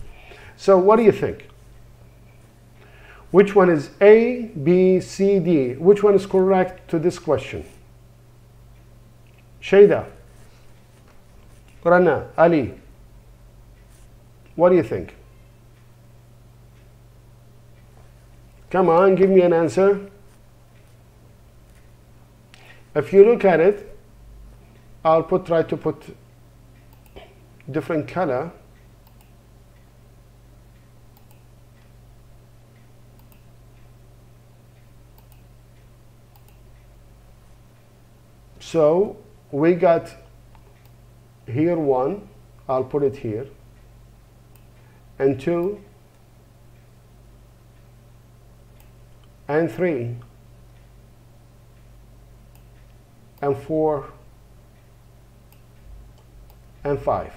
So what do you think? Which one is A, B, C, D? Which one is correct to this question? Shayda, Rana, Ali, what do you think? Come on, give me an answer. If you look at it, I'll try to put different color. So we got here 1, I'll put it here, and 2, and 3, and 4, and 5.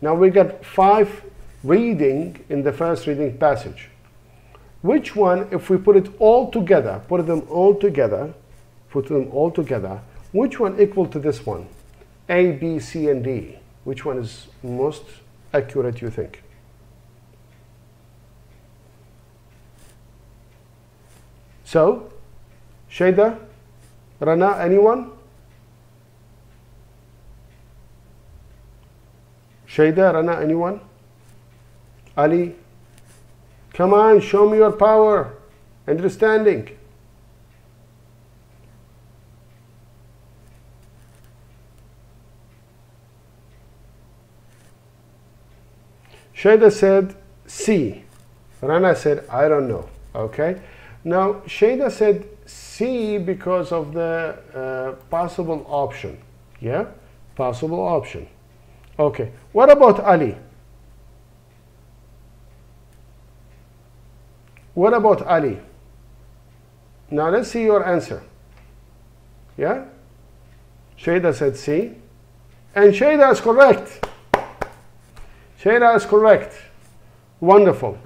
Now we got 5 reading in the first reading passage. Which one, if we put it all together, put them all together, which one equal to this one? A, B, C, and D. Which one is most accurate, you think? So, Shayda, Rana, anyone? Shayda, Rana, anyone? Ali? Come on, show me your power, understanding. Shayda said C. Rana said, I don't know. Okay. Now, Shayda said C because of the possible option. Yeah? Possible option. Okay. What about Ali? What about Ali? Now, let's see your answer. Yeah? Shayda said C. And Shayda is correct. Shayda is correct. Wonderful.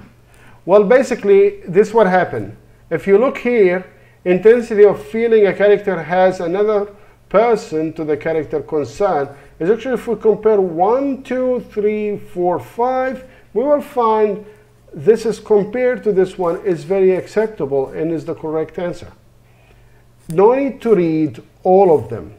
Well, basically, this is what happened. If you look here, intensity of feeling a character has another person to the character concerned. Is actually, if we compare 1, 2, 3, 4, 5, we will find this is compared to this one is very acceptable and is the correct answer. No need to read all of them.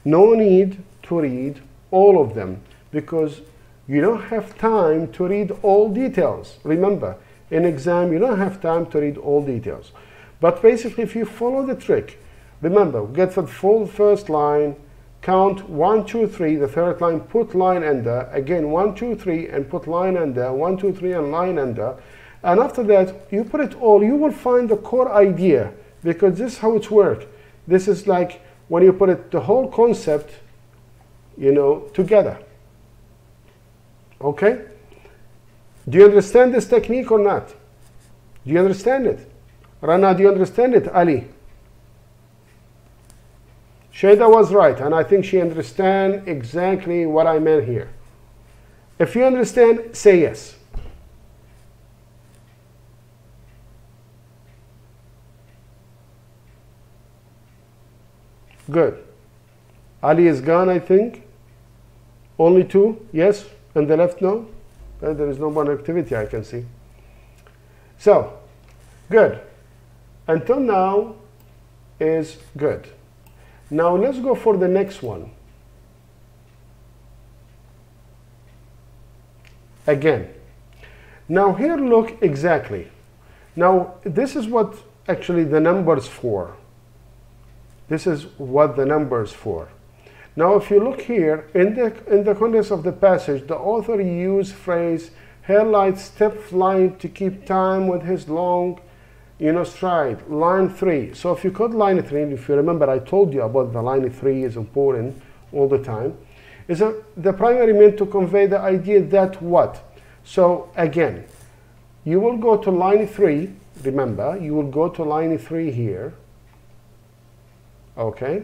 No need to read all of them because you don't have time to read all details. Remember, in exam, you don't have time to read all details. But basically, if you follow the trick, remember, get the full first line, count 1, 2, 3, the third line, put line under, again 1, 2, 3, and put line under, 1, 2, 3, and line under. And after that, you put it all, you will find the core idea, because this is how it works. This is like when you put it, the whole concept, you know, together. Okay? Do you understand this technique or not? Do you understand it? Rana, do you understand it? Ali? Shayda was right, and I think she understands exactly what I meant here. If you understand, say yes. Good. Ali is gone, I think. Only 2, yes, and the left, no. There is no more activity I can see. So, good. Until now is good. Now let's go for the next one. Again. Now here look exactly. Now this is what actually the numbers for. This is what the numbers for. Now if you look here, in the context of the passage, the author used phrase, highlight step line to keep time with his long, stride. Line 3. So if you cut line 3, if you remember I told you about the line 3 is important all the time, is the primary meant to convey the idea that what? So again, you will go to line 3, remember, you will go to line 3 here, okay?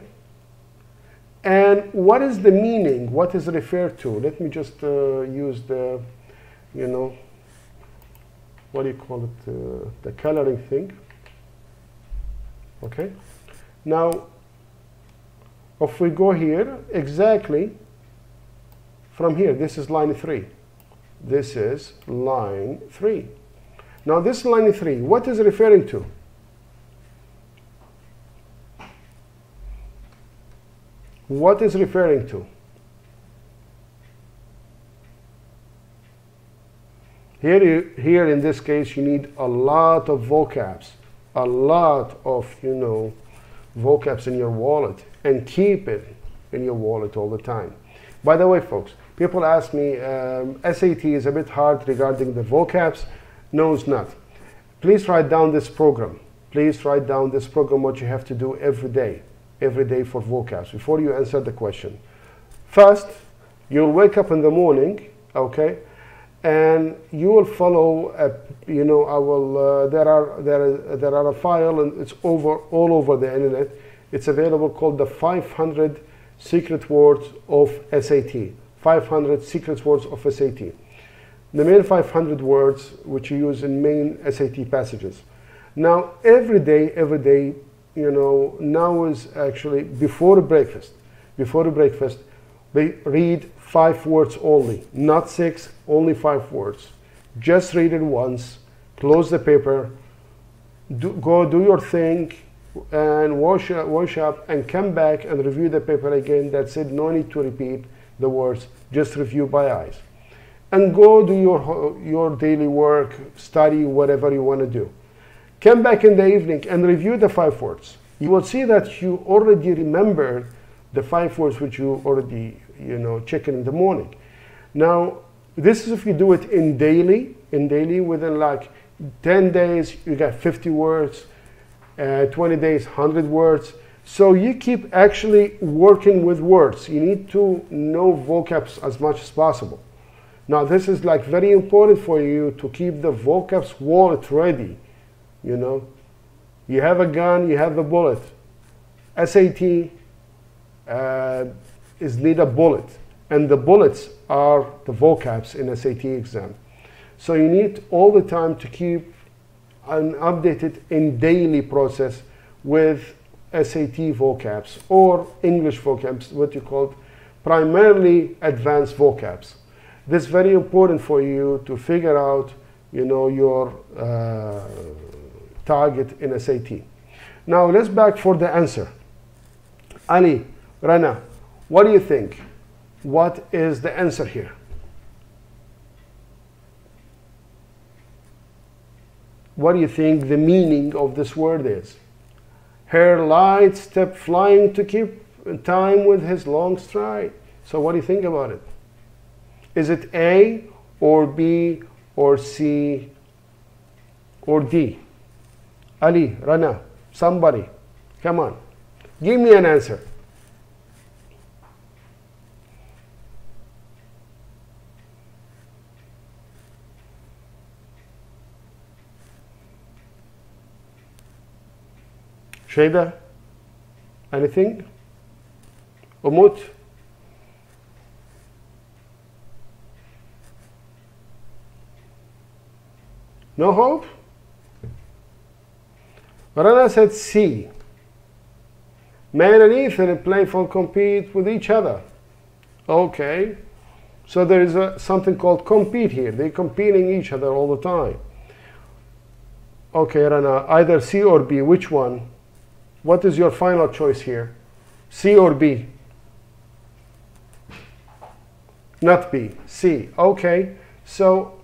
And what is the meaning? What is referred to? Let me just use the, you know, what do you call it? The coloring thing. Okay. Now, if we go here, exactly from here, this is line 3. This is line 3. Now, this line 3, what is it referring to? What is referring to? Here in this case, you need a lot of vocabs, a lot of, you know, vocabs in your wallet, and keep it in your wallet all the time. By the way, folks, people ask me, SAT is a bit hard regarding the vocabs. No, it's not. Please write down this program. Please write down this program, what you have to do every day for vocabs, before you answer the question. First, you'll wake up in the morning, okay, and you will follow, you know, I will, there are a file, and it's all over the internet. It's available, called the 500 secret words of SAT. 500 secret words of SAT. The main 500 words which you use in main SAT passages. Now, every day, you know, now is actually before breakfast. Before breakfast, they read 5 words only, not 6, only 5 words. Just read it once, close the paper, go do your thing, and wash up, and come back and review the paper again. That's it. No need to repeat the words. Just review by eyes, and go do your daily work, study whatever you want to do. Come back in the evening and review the 5 words. You will see that you already remember the 5 words which you already, you know, check in the morning. Now, this is if you do it in daily, within like 10 days, you got 50 words, 20 days, 100 words. So you keep actually working with words. You need to know vocabs as much as possible. Now, this is like very important for you to keep the vocabs wallet ready. You know, you have a gun, you have a bullet. SAT is need a bullet, and the bullets are the vocabs in SAT exam. So you need all the time to keep an updated in daily process with SAT vocabs or English vocabs, what you call primarily advanced vocabs. This is very important for you to figure out, you know, your target in SAT. Now let's back for the answer. Ali, Rana, what do you think? What is the answer here? What do you think the meaning of this word is? Her light step flying to keep time with his long stride. So what do you think about it? Is it A or B or C or D? Ali, Rana, somebody, come on. Give me an answer. Shayda, anything? Umut? No hope? Rana said C. Man and Ethan in playful compete with each other. Okay. So there is something called compete here. They're competing each other all the time. Okay, Rana, either C or B. Which one? What is your final choice here? C or B? Not B. C. Okay. So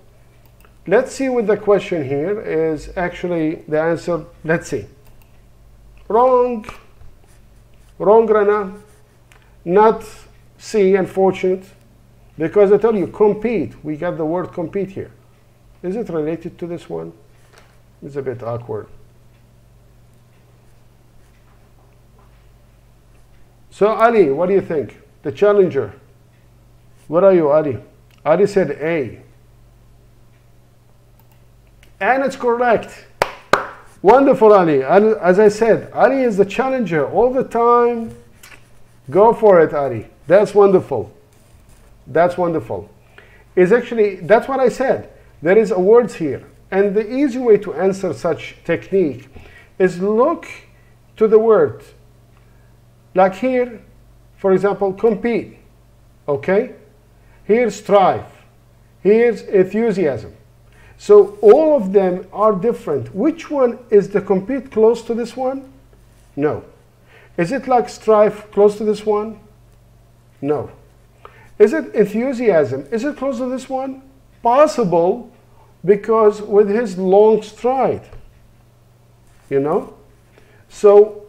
let's see what the question here is actually the answer. Let's see. Wrong. Wrong, Rana. Not C, unfortunate. Because I tell you, compete. We got the word compete here. Is it related to this one? It's a bit awkward. So Ali, what do you think? The challenger. Where are you, Ali? Ali said A. And it's correct. Wonderful, Ali. As I said, Ali is the challenger all the time. Go for it, Ari. That's wonderful. That's wonderful. Is actually, that's what I said. There is a words here. And the easy way to answer such technique is look to the word. Like here, for example, compete. Okay? Here's strive. Here's enthusiasm. So all of them are different. Which one is the compete close to this one? No. Is it like strive close to this one? No. Is it enthusiasm? Is it close to this one? Possible, because with his long stride, you know? So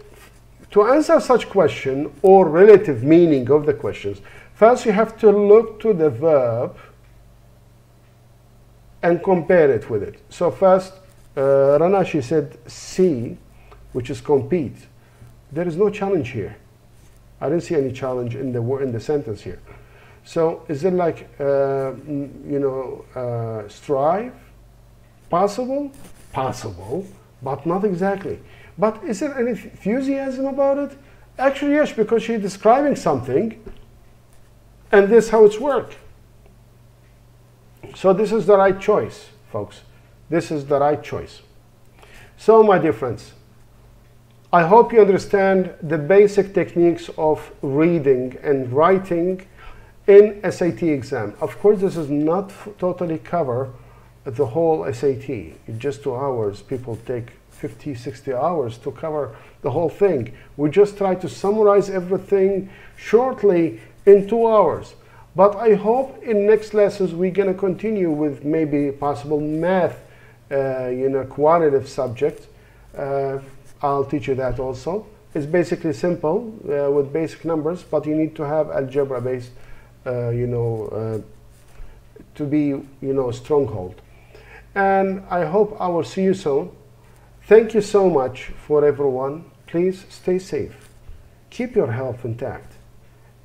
to answer such question or relative meaning of the questions, first you have to look to the verb and compare it with it. So first, Rana, she said C, which is compete. There is no challenge here. I didn't see any challenge in the sentence here. So is it like, strive? Possible? Possible, but not exactly. But is there any enthusiasm about it? Actually, yes, because she's describing something, and this is how it's worked. So this is the right choice, folks. This is the right choice. So, my dear friends, I hope you understand the basic techniques of reading and writing in SAT exam. Of course, this does not totally cover the whole SAT. In just 2 hours, people take 50, 60 hours to cover the whole thing. We just try to summarize everything shortly in 2 hours. But I hope in next lessons we're going to continue with maybe possible math, quantitative subject. I'll teach you that also. It's basically simple with basic numbers, but you need to have algebra based, to be, a stronghold. And I hope I will see you soon. Thank you so much for everyone. Please stay safe. Keep your health intact.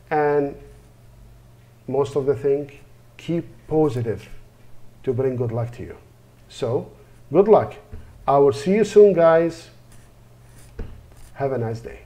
And most of the thing, keep positive to bring good luck to you. So, good luck. I will see you soon, guys. Have a nice day.